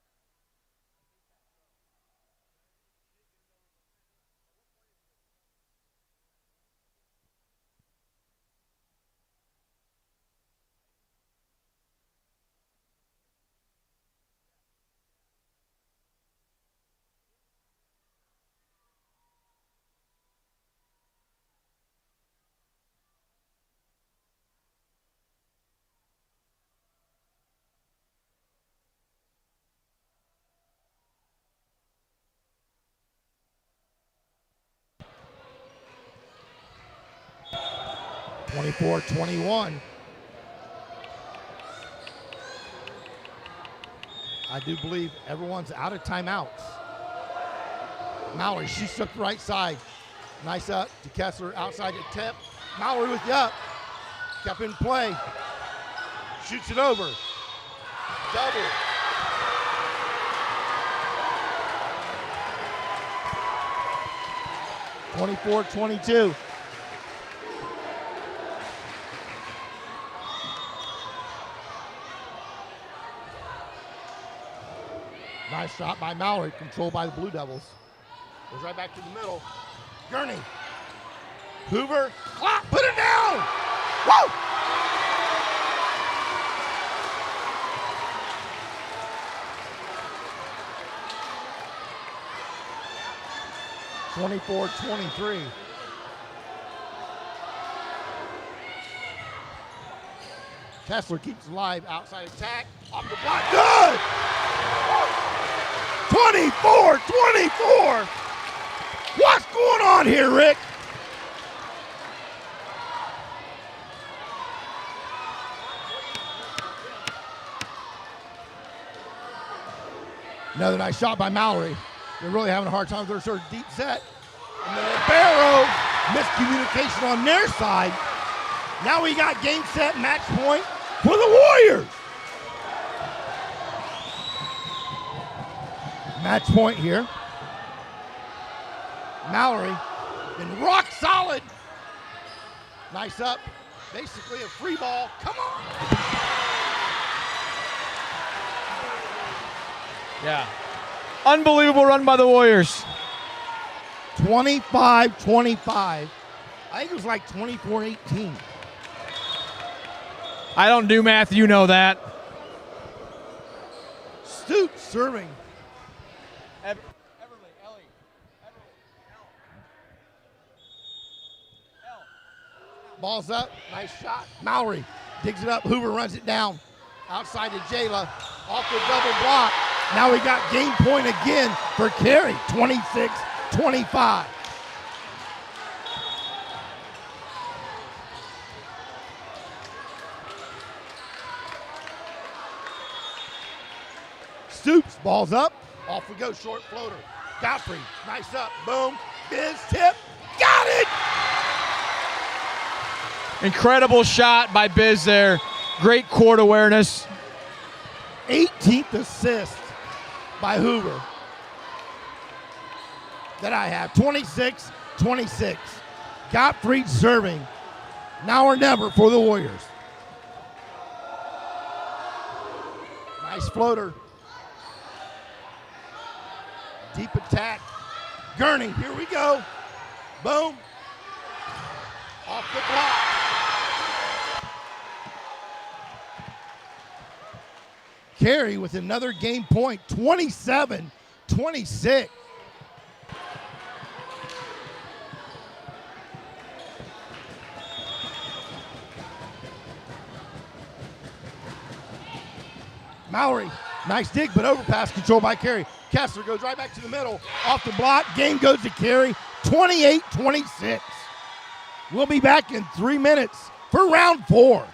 (24-21). I do believe everyone's out of timeouts. Mallory, she took the right side. Nice up to Kessler, outside to Tip. Mallory with the up. Kept in play. Shoots it over. Double. (24-22). Nice shot by Mallory, controlled by the Blue Devils. Goes right back to the middle. Gurney. Hoover. Clap, put it down! Woo! (24-23). Kessler keeps alive, outside attack, off the block, good! 24-24. What's going on here, Rick? Another nice shot by Mallory. They're really having a hard time with their sort of deep set. And then Barrow, miscommunication on their side. Now we got game, set, match point for the Warriors. Match point here. Mallory been rock solid. Nice up. Basically a free ball. Come on. Yeah. Unbelievable run by the Warriors. 25-25. I think it was like 24-18. I don't do math, you know that. Stoops serving. Everly, Ellie. Ball's up. Nice shot. Mallory digs it up. Hoover runs it down. Outside to Jayla. Off the double block. Now we got game point again for Carey. 26-25. Stoops, ball's up. Off we go, short floater. Godfrey, nice up, boom. Biz tip, got it! Incredible shot by Biz there. Great court awareness. 18th assist by Hoover that I have. 26-26. Gottfried serving. Now or never for the Warriors. Nice floater. Deep attack. Gurney, here we go. Boom. Off the block. Carey with another game point, 27-26. Mallory, nice dig, but overpass controlled by Carey. Kessler goes right back to the middle, off the block. Game goes to Carey, 28-26. We'll be back in 3 minutes for round 4.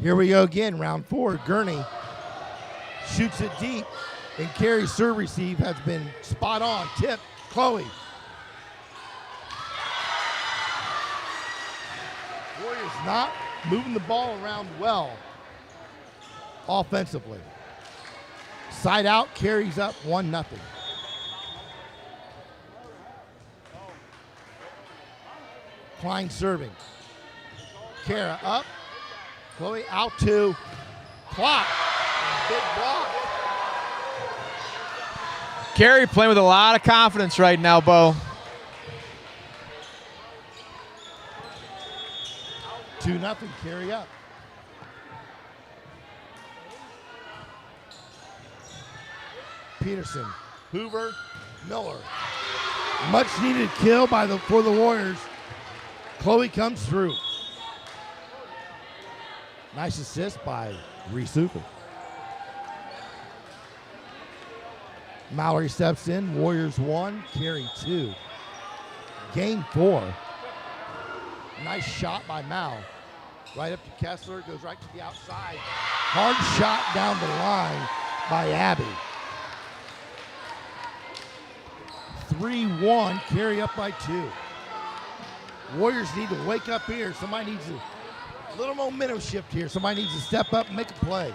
Here we go again, round 4. Gurney shoots it deep, and Carey's serve receive has been spot on. Tip, Chloe. Warriors not moving the ball around well offensively. Side out, Carey's up 1-0. Klein serving. Kara up. Chloe out to Clock. Big block. Carey playing with a lot of confidence right now, Bo. 2-0, Carey up. Peterson, Hoover, Miller. Much needed kill for the Warriors. Chloe comes through. Nice assist by Reese Hoover. Mallory steps in. Warriors 1, Carey 2. Game 4. Nice shot by Mal. Right up to Kessler. Goes right to the outside. Hard shot down the line by Abby. 3-1. Carey up by 2. Warriors need to wake up here. Somebody needs a little momentum shift here. Somebody needs to step up and make a play.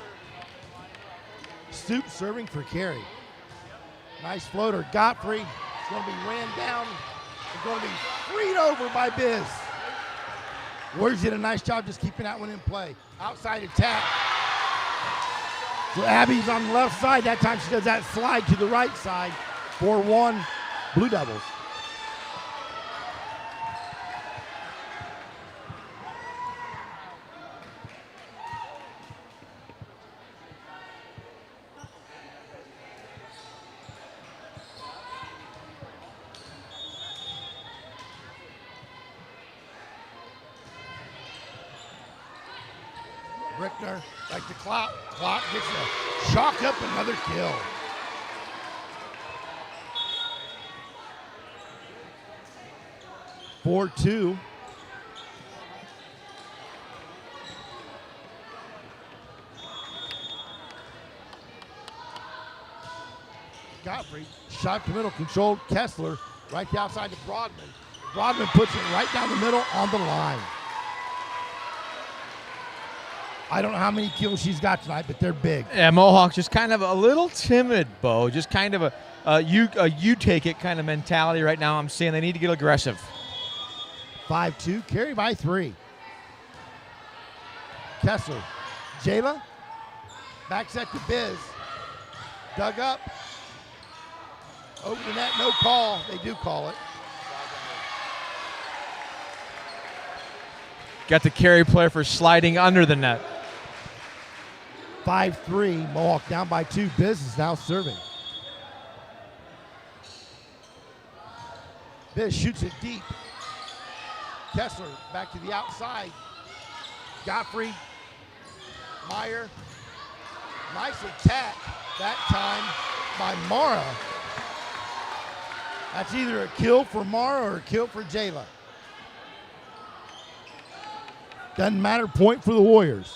Stoop serving for Carey. Nice floater. Godfrey is going to be ran down. It's going to be freed over by Biz. Warriors did a nice job just keeping that one in play. Outside attack. So Abby's on the left side. That time she does that slide to the right side. 4-1 Blue Devils. Rickner, like the clock. Clock gets a chalk up another kill. Four, 2. Godfrey, shot to middle, controlled Kessler, right to outside to Broadman. Broadman puts it right down the middle on the line. I don't know how many kills she's got tonight, but they're big. Yeah, Mohawk just kind of a little timid, Bo. Just kind of a you take it kind of mentality right now. I'm saying they need to get aggressive. 5-2, Carey by 3. Kessler, Jayla, back set to Biz. Dug up. Over the net, no call. They do call it. Got the Carey player for sliding under the net. 5-3, Mohawk down by 2. Biz is now serving. Biz shoots it deep. Kessler back to the outside. Godfrey, Meyer. Nice attack that time by Mara. That's either a kill for Mara or a kill for Jayla. Doesn't matter, point for the Warriors.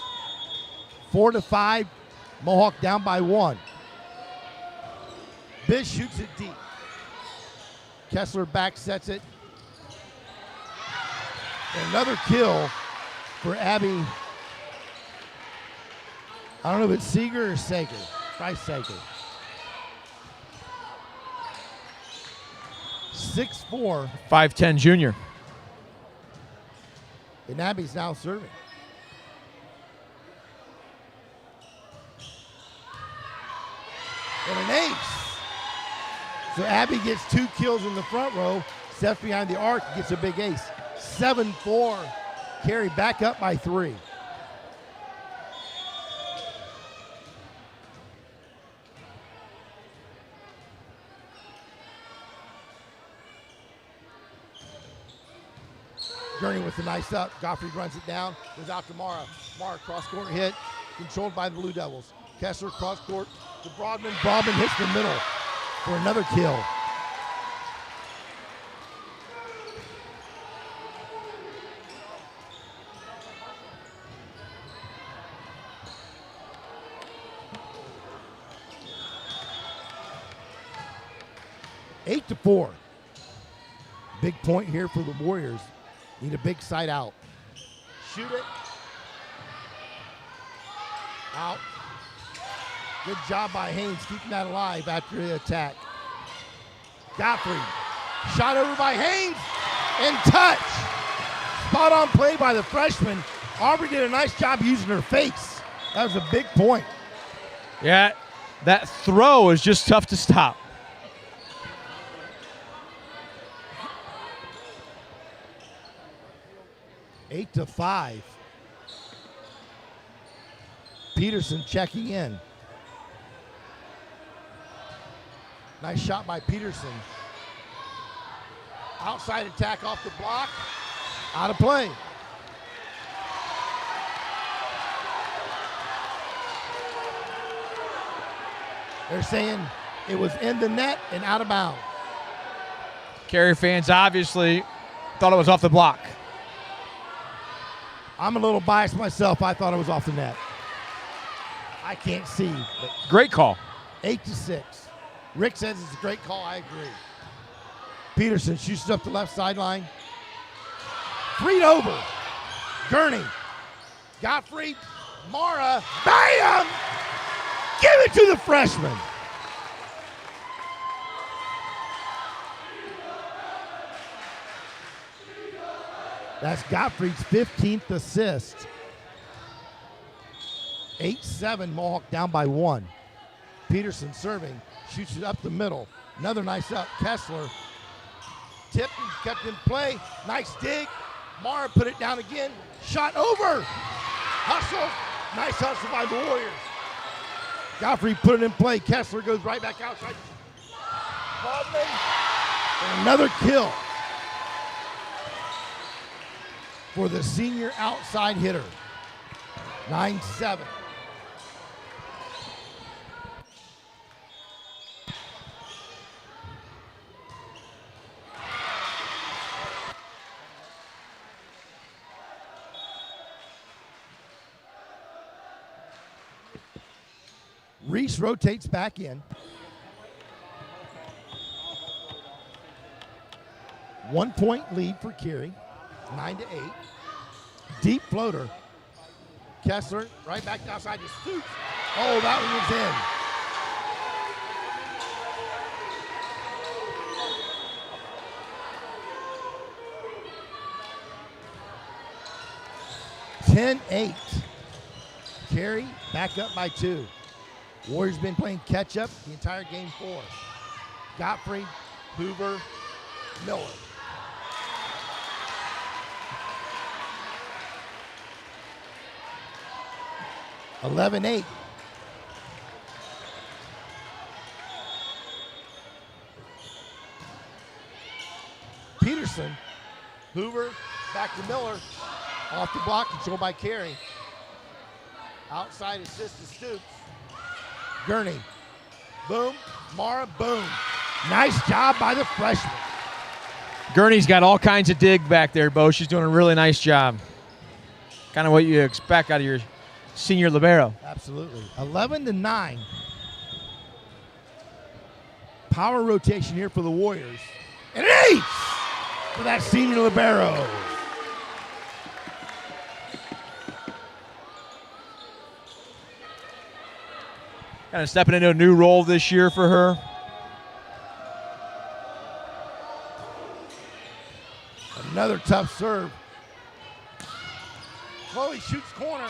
4-5, Mohawk down by 1. Biz shoots it deep. Kessler back sets it. And another kill for Abby. I don't know if it's Seeger or Sager. Try Sager. 6-4. 5'10" junior. And Abby's now serving. And an ace. So Abby gets 2 kills in the front row. Steps behind the arc, gets a big ace. 7-4. Carey back up by 3. Gurney with the nice up. Godfrey runs it down. Goes out to Mara. Mara cross court hit. Controlled by the Blue Devils. Kessler cross court to Broadman. Broadman hits the middle for another kill. 8-4. Big point here for the Warriors. Need a big side out. Shoot it. Out. Good job by Haynes keeping that alive after the attack. Godfrey. Shot over by Haynes. And touch. Spot on play by the freshman. Aubrey did a nice job using her face. That was a big point. Yeah, that throw is just tough to stop. 8-5. Peterson checking in. Nice shot by Peterson. Outside attack off the block. Out of play. They're saying it was in the net and out of bounds. Carrier fans obviously thought it was off the block. I'm a little biased myself. I thought it was off the net. I can't see. But Great call. 8-6. Rick says it's a great call. I agree. Peterson shoots up the left sideline. Freed over. Gurney. Godfrey. Mara. Bam! Give it to the freshman. That's Godfrey's 15th assist. 8-7, Mohawk down by 1. Peterson serving, shoots it up the middle. Another nice up, Kessler. Tipped and kept in play. Nice dig. Mara put it down again. Shot over. Hustle. Nice hustle by the Warriors. Godfrey put it in play. Kessler goes right back outside. And another kill for the senior outside hitter. 9-7. Reese rotates back in. 1 point lead for Carey. 9-8. Deep floater. Kessler right back outside the Stoops. Oh, that one was in. 10-8. Carey back up by 2. Warriors been playing catch up the entire game 4. Godfrey, Hoover, Miller. $11-8. Peterson, Hoover, back to Miller. Off the block, controlled by Carey. Outside assist to Stoops. Gurney. Boom. Mara, boom. Nice job by the freshman. Gurney's got all kinds of dig back there, Bo. She's doing a really nice job. Kind of what you expect out of your senior libero. Absolutely. 11-9. Power rotation here for the Warriors. And an ace for that senior libero. Kind of stepping into a new role this year for her. Another tough serve. Chloe shoots corner.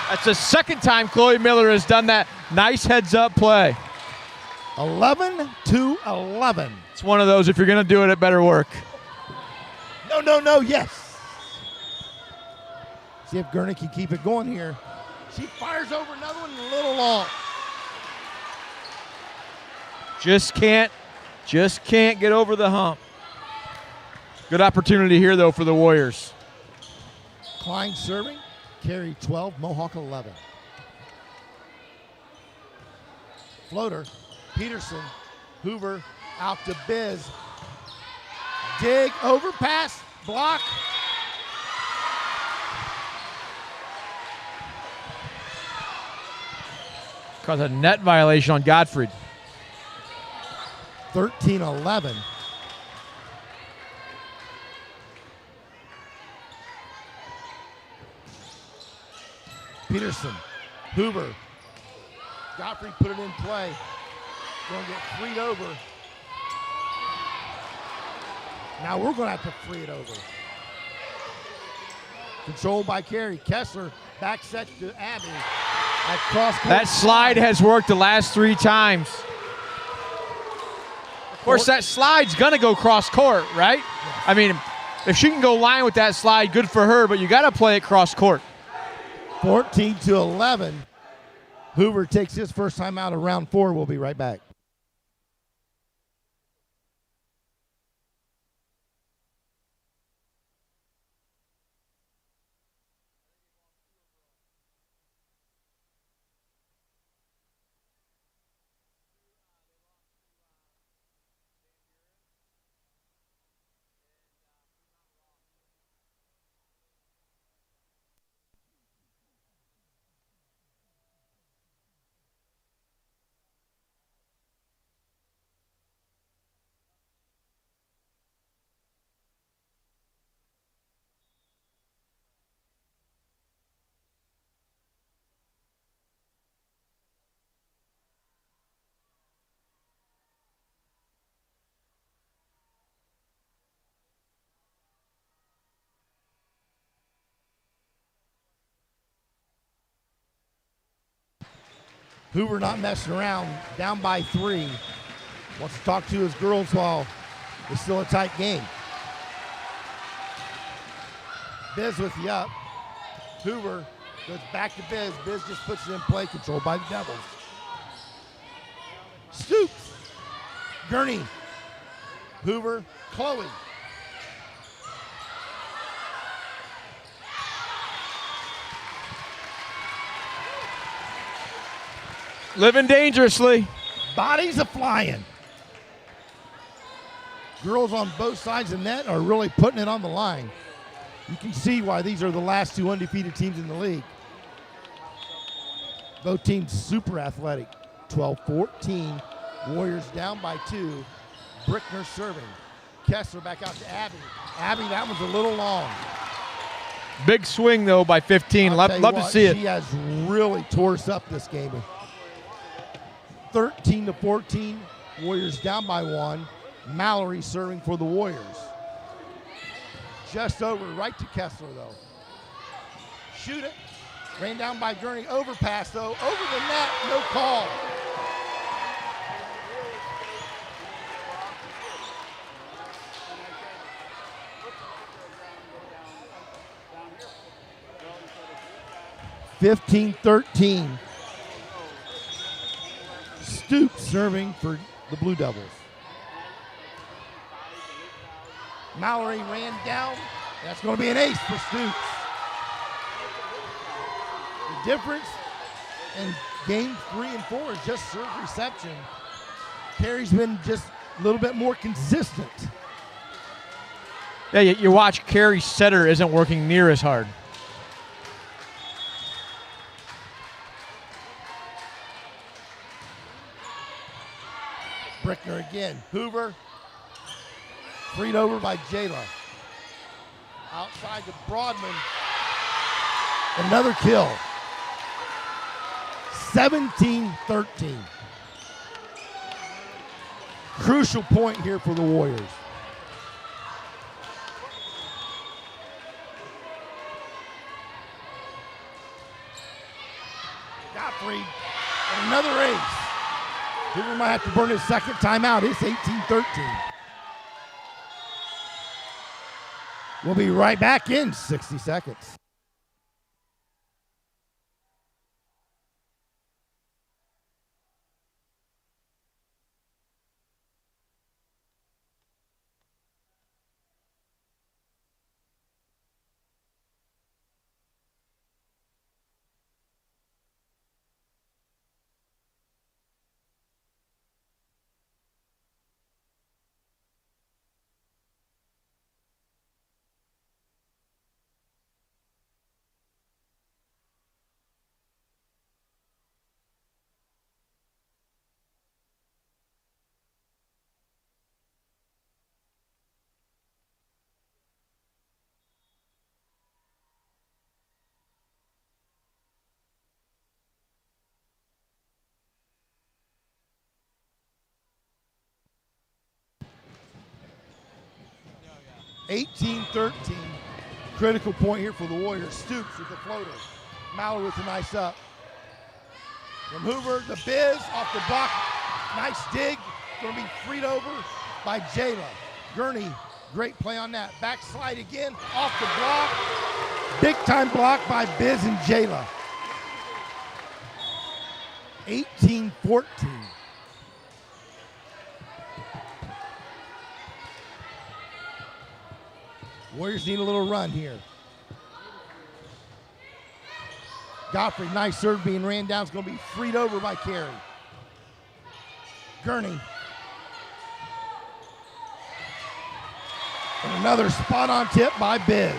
That's the second time Chloe Miller has done that nice heads-up play. 11-11. It's one of those, if you're going to do it, it better work. No, yes. See if Gurney can keep it going here. She fires over another one a little long. Just can't get over the hump. Good opportunity here, though, for the Warriors. Klein serving. Carey 12, Mohawk 11. Floater. Peterson. Hoover out to Biz. Dig, overpass, block. Caused a net violation on Godfrey. 13-11. Peterson, Hoover. Godfrey put it in play. Going to get freed over. Now we're going to have to free it over. Controlled by Carey. Kessler back set to Abby. At cross court. That slide has worked the last 3 times. Of course, that slide's going to go cross court, right? Yes. I mean, if she can go line with that slide, good for her, but you got to play it cross court. 14-11. Hoover takes his first time out of round 4. We'll be right back. Hoover not messing around, down by 3. Wants to talk to his girls while it's still a tight game. Biz with the up. Hoover goes back to Biz. Biz just puts it in play, controlled by the Devils. Stoops. Gurney. Hoover. Chloe. Living dangerously. Bodies are flying. Girls on both sides of the net are really putting it on the line. You can see why these are the last 2 undefeated teams in the league. Both teams super athletic. 12-14. Warriors down by 2. Brickner serving. Kessler back out to Abby. Abby, that one's a little long. Big swing, though, by 15. Love to see it. She has really tore us up this game. 13-14. Warriors down by 1. Mallory serving for the Warriors. Just over, right to Kessler, though. Shoot it. Ran down by Gurney. Overpass, though. Over the net. No call. (15-13). Stoops serving for the Blue Devils. Mallory ran down. That's going to be an ace for Stoops. The difference in game 3 and 4 is just serve reception. Carey's been just a little bit more consistent. Yeah, you watch Carey's setter isn't working near as hard. Brickner again. Hoover. Freed over by Jayla. Outside to Broadman. Another kill. 17-13. Crucial point here for the Warriors. Godfrey and another ace. Hoover might have to burn his second timeout. It's 18-13. We'll be right back in 60 seconds. 18-13. Critical point here for the Warriors. Stoops with the floater. Mallory with a nice up. From Hoover, the Biz off the block. Nice dig. Going to be freed over by Jayla. Gurney, great play on that. Backslide again, off the block. Big time block by Biz and Jayla. 18-14. Warriors need a little run here. Godfrey, nice serve being ran down. It's going to be freed over by Carey. Gurney. And another spot on tip by Biz.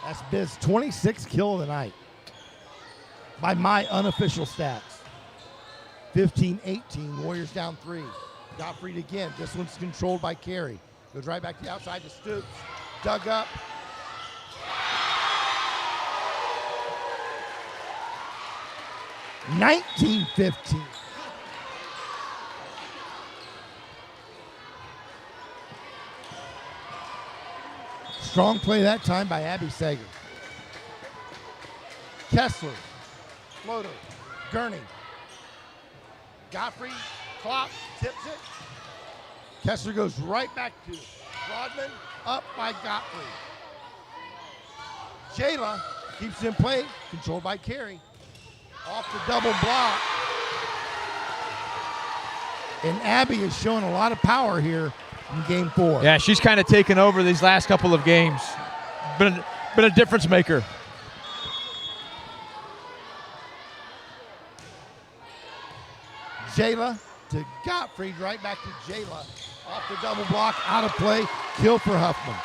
That's Biz 26th kill of the night by my unofficial stats. 15-18, Warriors down 3. Gottfried again. This one's controlled by Carey. Goes right back to the outside to Stoops. Dug up. $19-15. Strong play that time by Abby Sager. Kessler. Floater. Gurney. Godfrey. Clock. Tips it. Kessler goes right back to Rodman. Up by Godfrey. Jayla keeps it in play. Controlled by Carey. Off the double block. And Abby is showing a lot of power here in game 4. Yeah, she's kind of taken over these last couple of games. Been a difference maker. Jayla to Gottfried, right back to Jayla. Off the double block, out of play, kill for Huffman.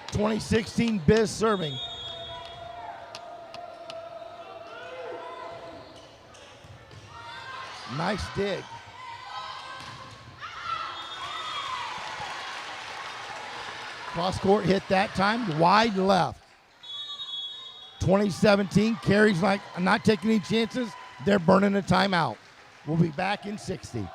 .2016 Biz serving. Nice dig. Cross court hit that time, wide left. 2017, Carey's like, I'm not taking any chances. They're burning a timeout. We'll be back in 60.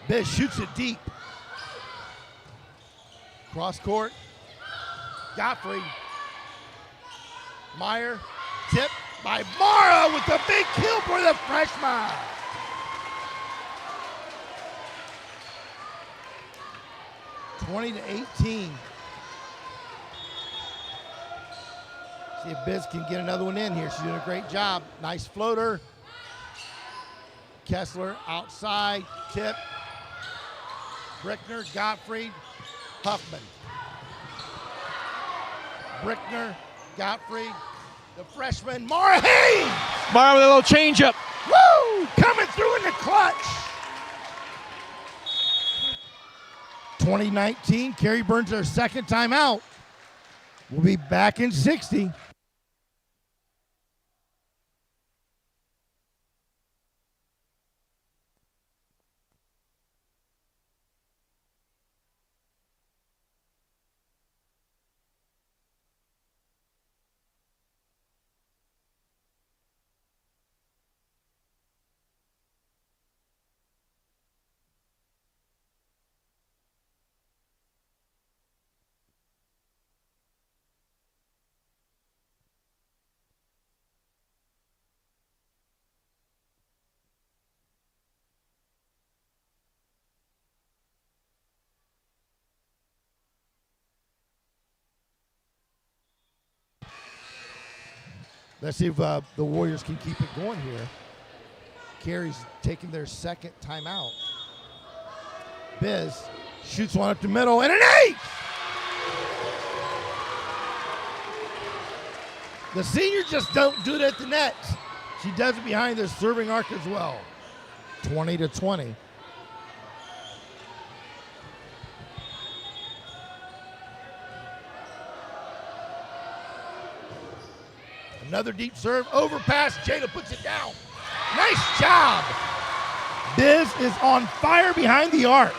Biz shoots it deep. Cross court. Godfrey. Meyer. Tip by Mara with the big kill for the freshman. $20-18. See if Biz can get another one in here. She's doing a great job. Nice floater. Kessler outside. Tip. Brickner, Gottfried, Huffman. Brickner, Gottfried, the freshman, Mara Haynes! Mara with a little changeup. Woo! Coming through in the clutch. 2019, Carey burns their second time out. We'll be back in 60. Let's see if the Warriors can keep it going here. Carey's taking their second timeout. Biz shoots one up the middle and an ace! The senior just don't do it at the net. She does it behind the serving arc as well. 20-20. Another deep serve, overpass, Jada puts it down. Nice job. Biz is on fire behind the arc.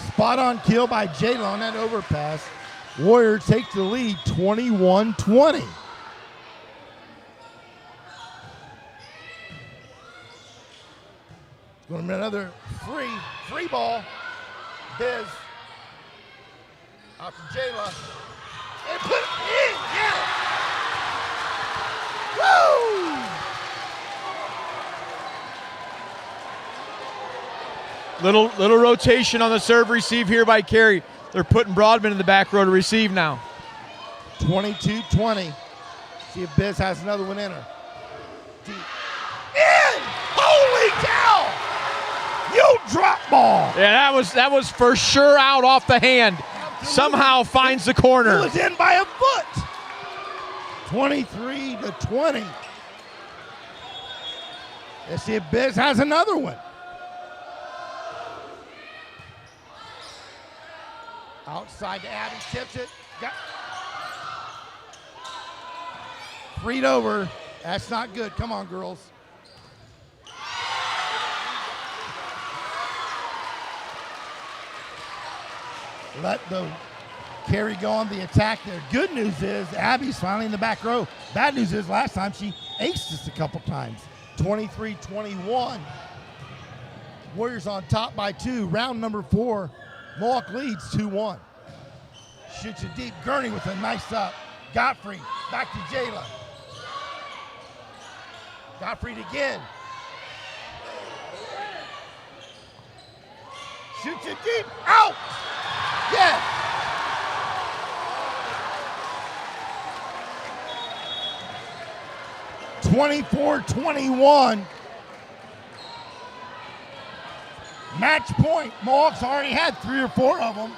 Spot on kill by Jada on that overpass. Warriors take the lead 21-20. Going to be another free ball. Biz out to Jayla. And put it in, yeah! Woo! Little rotation on the serve receive here by Carey. They're putting Broadman in the back row to receive now. 22-20. See if Biz has another one in her. Deep. In! Holy cow! You drop ball! Yeah, that was for sure out off the hand. Somehow finds the corner. It was in by a foot. 23-20. Let's see if Biz has another one. Outside to Abby, tips it. Freed over. That's not good. Come on, girls. Let the Carey go on the attack there. Good news is Abby's finally in the back row. Bad news is last time she aced us a couple times. 23-21. Warriors on top by 2. Round number 4. Mohawk leads 2-1. Shoots it deep. Gurney with a nice up. Gottfried back to Jayla. Gottfried again. Shoots it deep. Out! Yes! Yeah. 24-21. Match point. Mohawks already had 3 or 4 of them.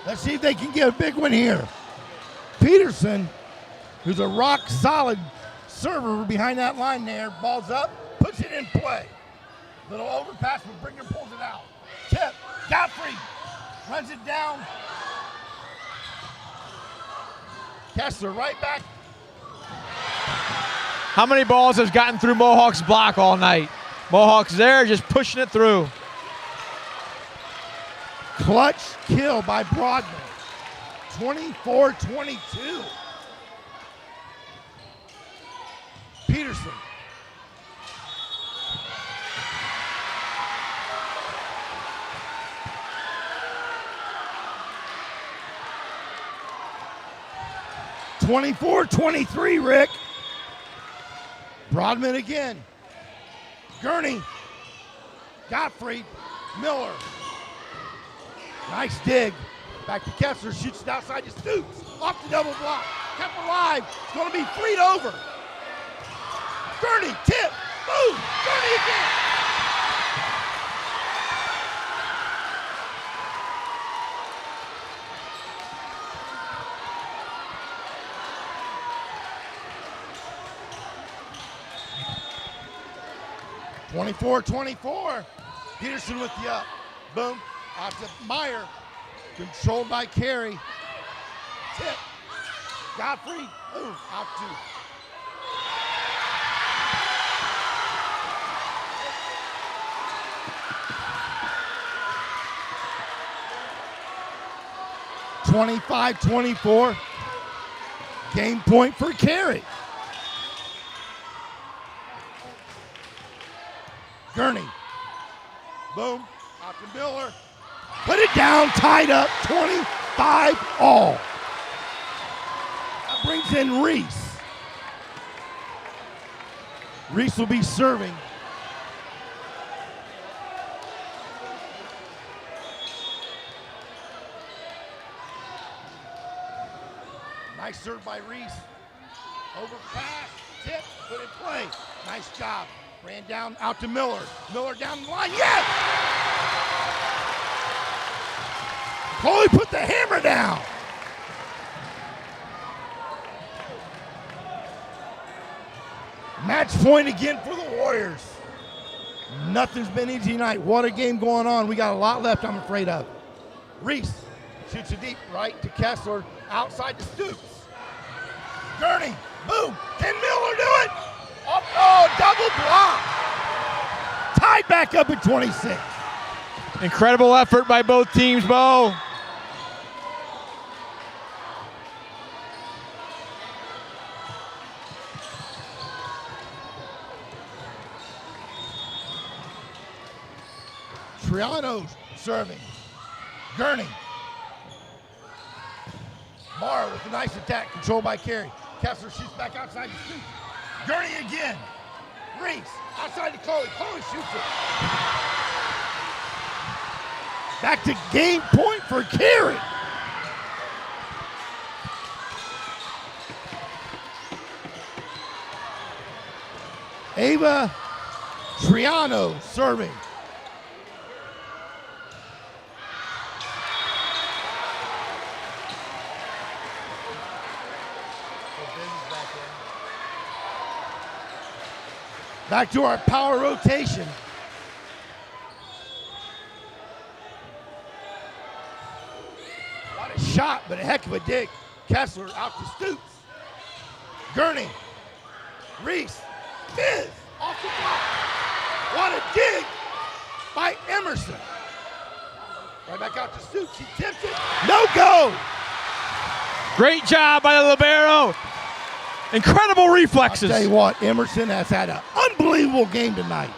Let's see if they can get a big one here. Peterson, who's a rock solid server behind that line there, ball's up, puts it in play. Little overpass, but Bringer pulls it out. Tip, Godfrey runs it down. Kessler right back. How many balls has gotten through Mohawk's block all night? Mohawks there just pushing it through. Clutch kill by Broadman. 24-22. Peterson. (24-23), Rick. Broadman again. Gurney. Gottfried. Miller. Nice dig. Back to Kessler. Shoots it outside to Stoops. Off the double block. Kept alive. It's going to be freed over. Gurney. Tip. Boom. Gurney again. (24-24). Peterson with the up. Boom. Out to Meyer. Controlled by Carey. Tip. Godfrey. Ooh, out to. (25-24). Game point for Carey. Gurney. Boom. Out to Miller. Put it down, tied up, 25 all. That brings in Reese. Reese will be serving. Nice serve by Reese. Overpass, tip, put in play. Nice job. Ran down out to Miller. Miller down the line. Yes! Coley put the hammer down. Match point again for the Warriors. Nothing's been easy tonight. What a game going on. We got a lot left, I'm afraid of. Reese shoots it deep right to Kessler. Outside to Stoops. Gurney. Boom. Can Miller do it? Oh, double block. Tied back up at 26. Incredible effort by both teams, Bo. Triano's serving. Gurney. Morrow with a nice attack, controlled by Carey. Kessler shoots back outside the Stoops. Gurney again. Reese outside to Coley. Coley shoots it. Back to game point for Carey. Ava Triano serving. Back to our power rotation. Not a shot, but a heck of a dig. Kessler out to Stoops. Gurney. Reese. Biz off the block. What a dig by Emerson. Right back out to Stoops. He tips it. No go. Great job by the libero. Incredible reflexes. I'll tell you what, Emerson has had an unbelievable game tonight.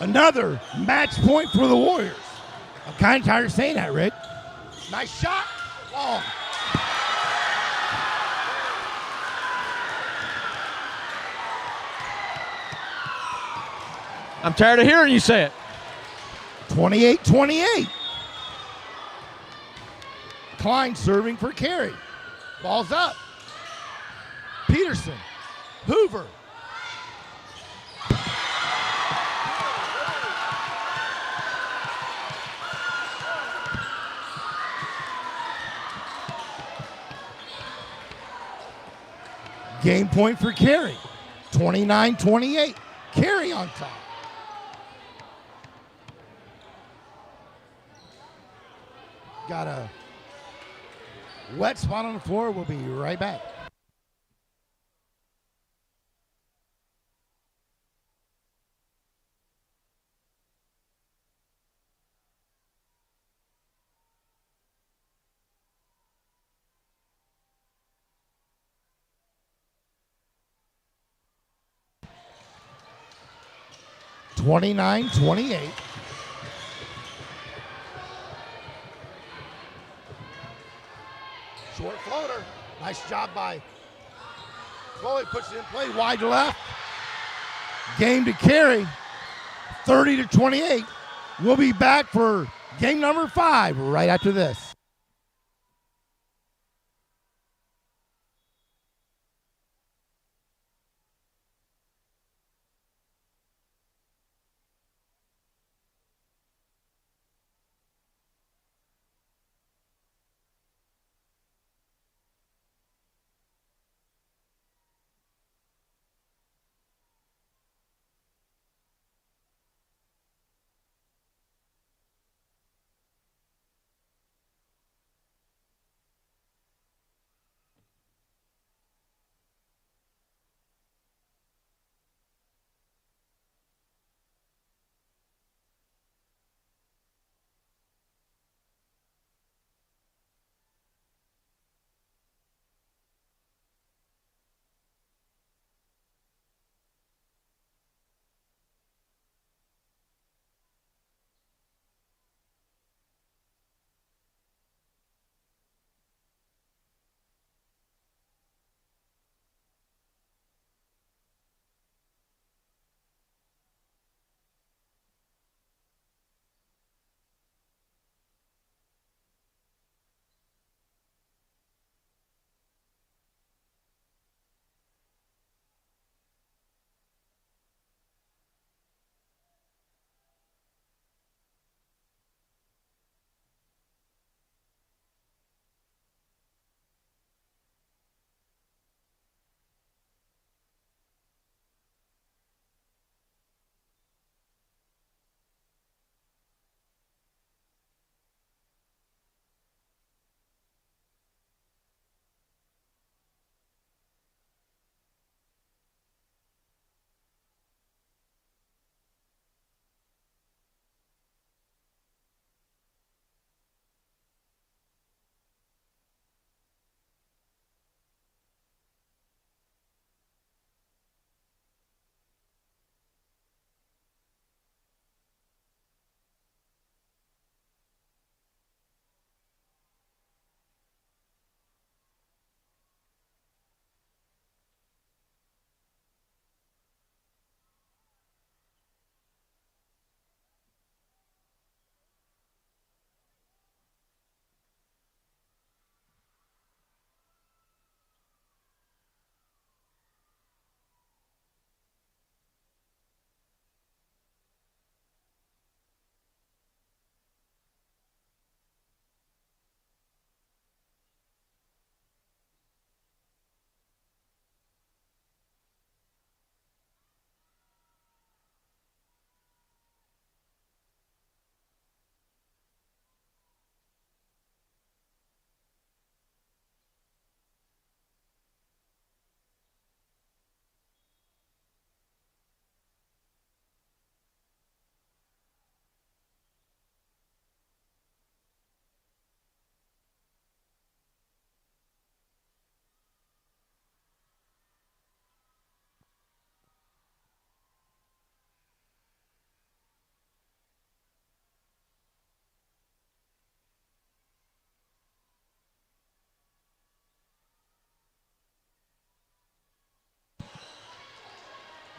Another match point for the Warriors. I'm kind of tired of saying that, Rick. Nice shot. Long. I'm tired of hearing you say it. 28-28. Klein serving for Carey. Ball's up. Peterson. Hoover. Game point for Carey. 29-28. Carey on top. Got a wet spot on the floor. We'll be right back. Twenty-nine, 28. Short floater. Nice job by Chloe. Puts it in play wide left. Game to Carey. 30-28. We'll be back for game number 5 right after this.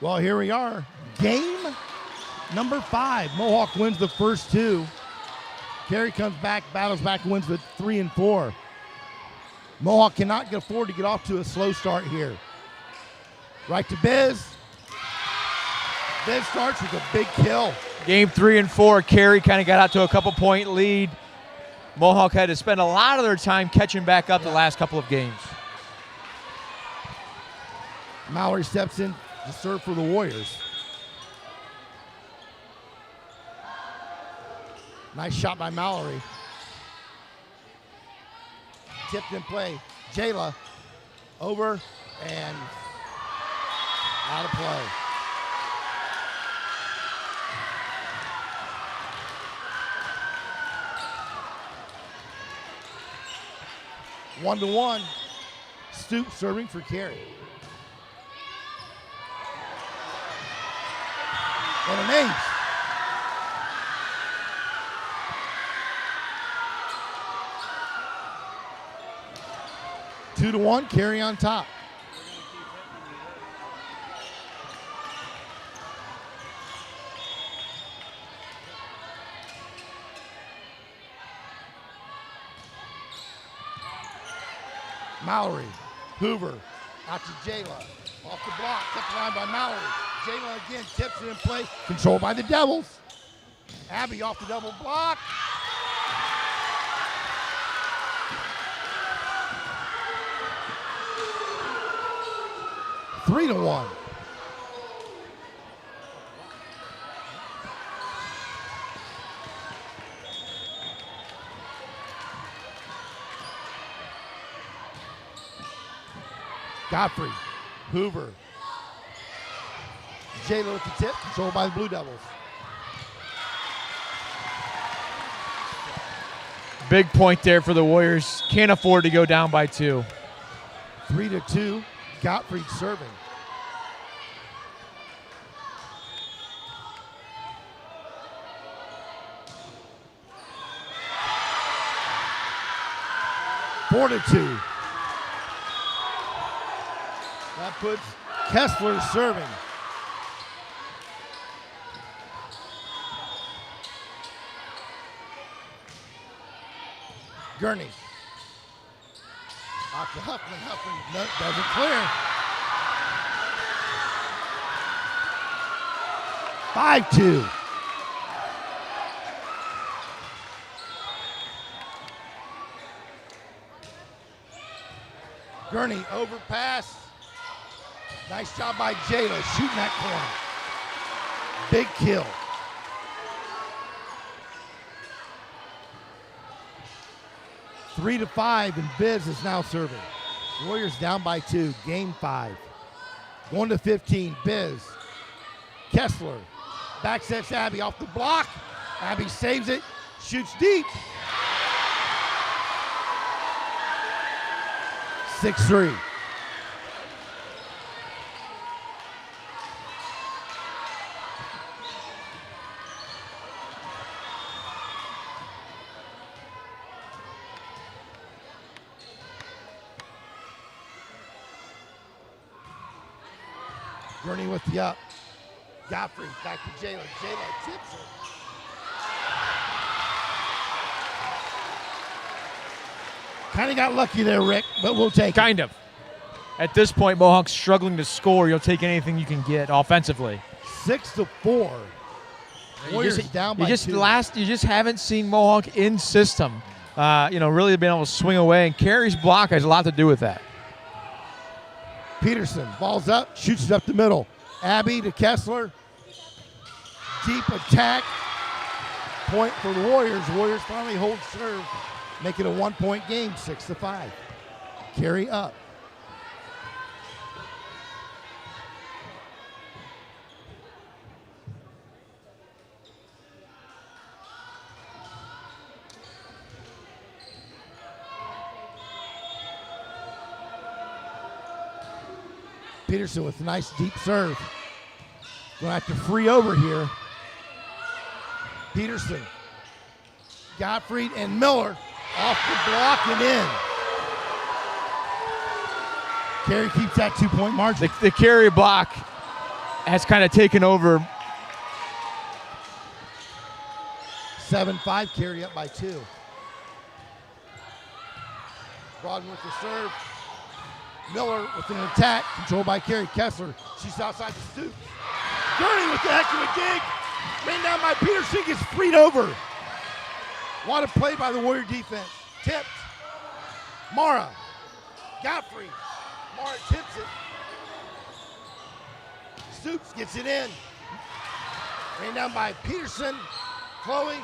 Well, here we are. Game number 5. Mohawk wins the first 2. Carey comes back, battles back, and wins with 3 and 4. Mohawk cannot afford to get off to a slow start here. Right to Biz. Biz starts with a big kill. Game 3 and 4, Carey kind of got out to a couple-point lead. Mohawk had to spend a lot of their time catching back up the last couple of games. Mallory steps in to serve for the Warriors. Nice shot by Mallory. Tipped in play. Jayla over and out of play. One to one. Stoop serving for Carey. And an ace. Two to one, Carey on top. Mallory, Hoover, out to Jayla. Off the block, kept line by Mallory. Jayla again, tips it in play, controlled by the Devils. Abby off the double block. Three to one. Godfrey, Hoover. Jayla with the tip, controlled by the Blue Devils. Big point there for the Warriors. Can't afford to go down by 2. 3 to 2. Godfrey serving. Four to 2. That puts Kessler serving. Gurney. Off to Huffman. Huffman doesn't clear. 5-2. Gurney overpass. Nice job by Jayla shooting that corner. Big kill. Three to 5, and Biz is now serving. Warriors down by 2, game 5. Going to 15, Biz. Kessler. Back sets Abby off the block. Abby saves it, shoots deep. 6-3. Gurney with the up. Godfrey back to Jayla. Jayla tips it. Kind of got lucky there, Rick, but we'll take it. Kind of. At this point, Mohawk's struggling to score. You'll take anything you can get offensively. 6-4. Warriors down by 2. You just haven't seen Mohawk in system. Really been able to swing away, and Carey's block has a lot to do with that. Peterson, balls up, shoots it up the middle. Abby to Kessler. Deep attack. Point for the Warriors. Warriors finally hold serve. Make it a 1-point game, 6-5. Carey up. Peterson with a nice deep serve. Going to have to free over here. Peterson, Gottfried, and Miller off the block and in. Carey keeps that 2-point margin. The Carey block has kind of taken over. 7-5 carry up by 2. Broadman with the serve. Miller with an attack, controlled by Carey. Kessler, she's outside the stoop. Gurney with the heck of a dig. Ran down by Peterson, gets freed over. What a play by the Warrior defense. Tipped. Mara. Godfrey. Mara tips it. Stoops gets it in. Ran down by Peterson. Chloe.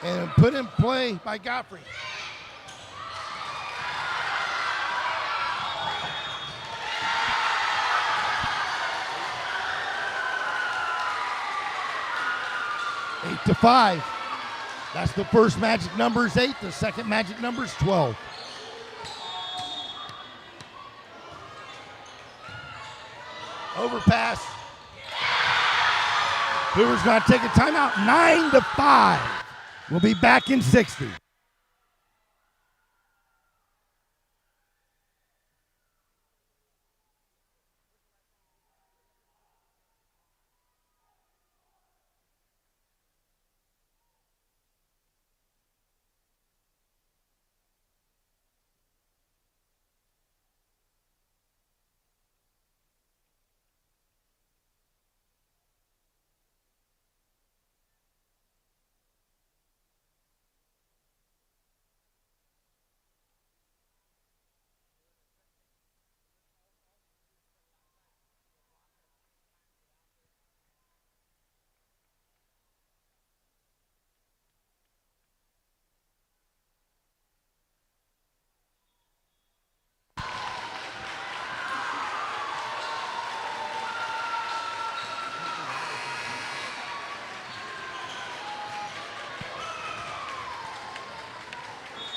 And put in play by Godfrey. Eight to 5. That's the first magic number is 8. The second magic number is 12. Overpass. Hoover's going to take a timeout. 9 to 5. We'll be back in 60.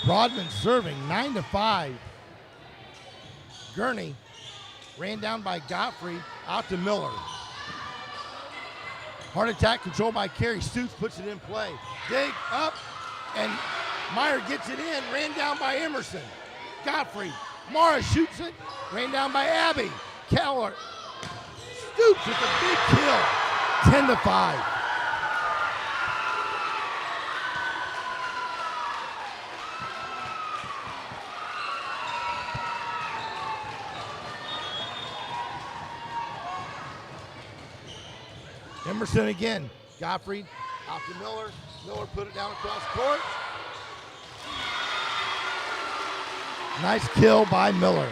Broadman serving 9 to 5. Gurney ran down by Godfrey, out to Miller. Heart attack controlled by Carey. Stoops puts it in play. Dig up, and Meyer gets it in. Ran down by Emerson. Godfrey. Mara shoots it. Ran down by Abby. Keller. Stoops with a big kill. 10 to 5. Emerson again. Godfrey out to Miller. Miller put it down across court. Nice kill by Miller.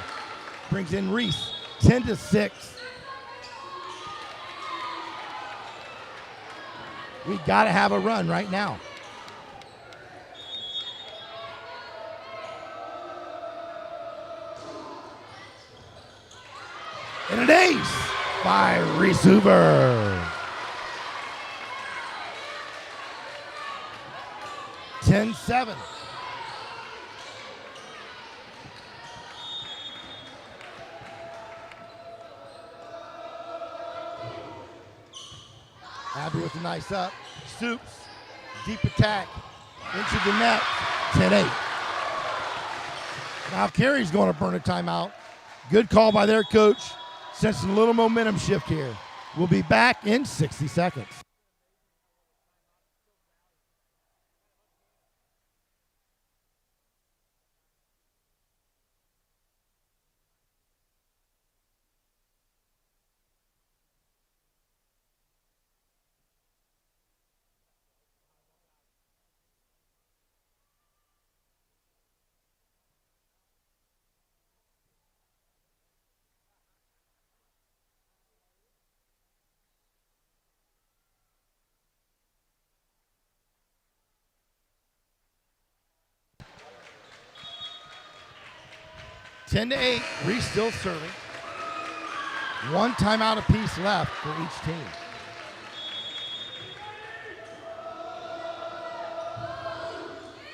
Brings in Reese. 10 to 6. We got to have a run right now. And an ace by Reese Hoover. 10-7. Abby with a nice up. Stoops. Deep attack. Into the net. 10-8. Now Carey's going to burn a timeout. Good call by their coach. Sensing a little momentum shift here. We'll be back in 60 seconds. Ten to 8. Reese still serving. One timeout apiece left for each team.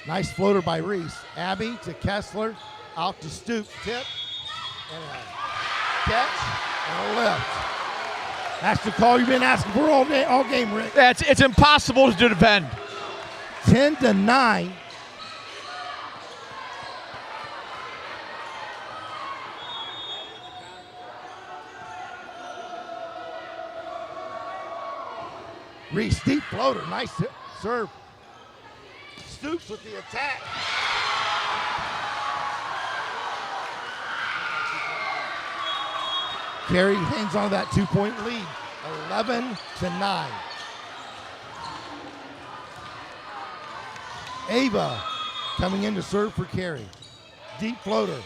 Nice floater by Reese. Abby to Kessler. Out to Stoops. Tip. And a catch. And a lift. That's the call you've been asking for all game, Rick. It's impossible to defend. 10 to 9. Reese, deep floater. Nice serve. Stoops with the attack. Carey hangs on to that 2-point lead, 11-9. Ava coming in to serve for Carey. Deep floater.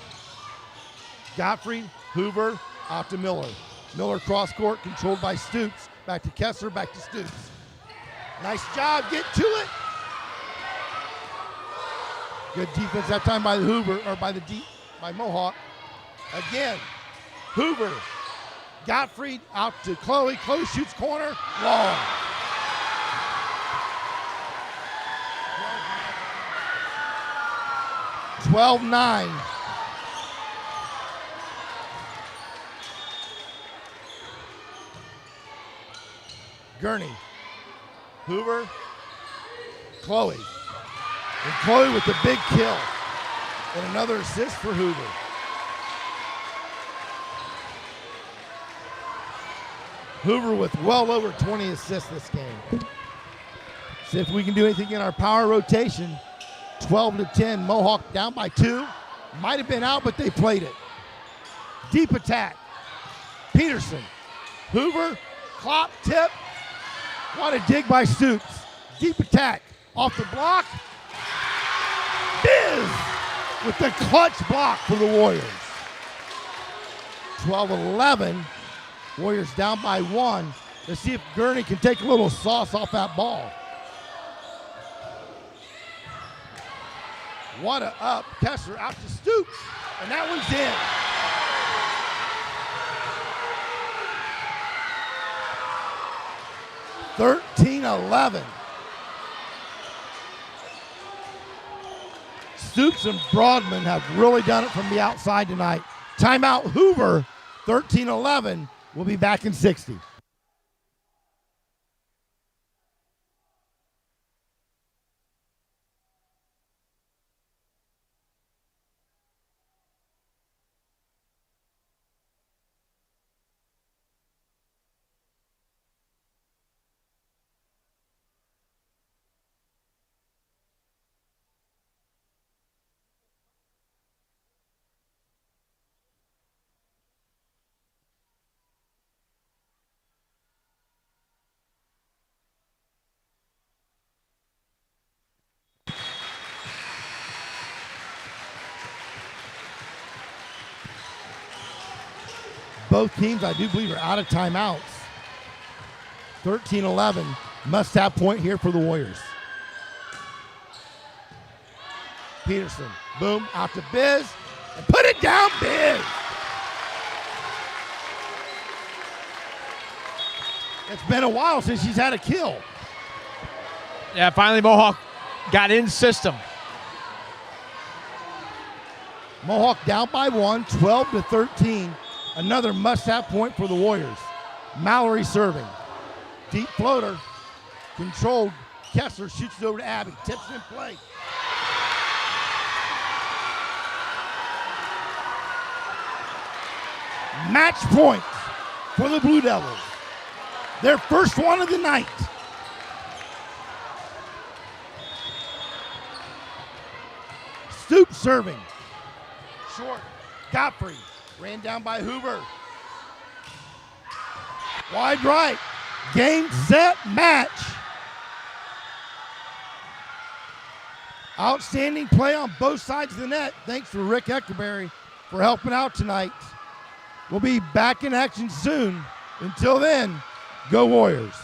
Godfrey, Hoover, out to Miller. Miller cross court, controlled by Stoops. Back to Kessler, back to Stoops. Nice job, get to it. Good defense that time by the Hoover, or by Mohawk. Again, Hoover. Godfrey out to Chloe. Chloe shoots corner, long. (12-9). Gurney, Hoover, Chloe. And Chloe with the big kill. And another assist for Hoover. Hoover with well over 20 assists this game. See if we can do anything in our power rotation. 12-10, Mohawk down by 2. Might have been out, but they played it. Deep attack. Peterson, Hoover, Klopp, tip. What a dig by Stoops. Deep attack. Off the block. Biz with the clutch block for the Warriors. 12-11. Warriors down by 1. Let's see if Gurney can take a little sauce off that ball. What a up. Kessler out to Stoops. And that one's in. (13-11). Stoops and Broadman have really done it from the outside tonight. Timeout Hoover, 13-11. We'll be back in 60. Both teams, I do believe, are out of timeouts. 13-11, must-have point here for the Warriors. Peterson, boom, out to Biz, and put it down, Biz. It's been a while since she's had a kill. Yeah, finally Mohawk got in system. Mohawk down by 1, 12-13. Another must-have point for the Warriors. Mallory serving. Deep floater. Controlled. Kessler shoots it over to Abby. Tips it in play. Match point for the Blue Devils. Their first one of the night. Stoops serving. Short. Godfrey. Ran down by Hoover. Wide right. Game, set, match. Outstanding play on both sides of the net. Thanks for Rick Eckerberry for helping out tonight. We'll be back in action soon. Until then, go Warriors.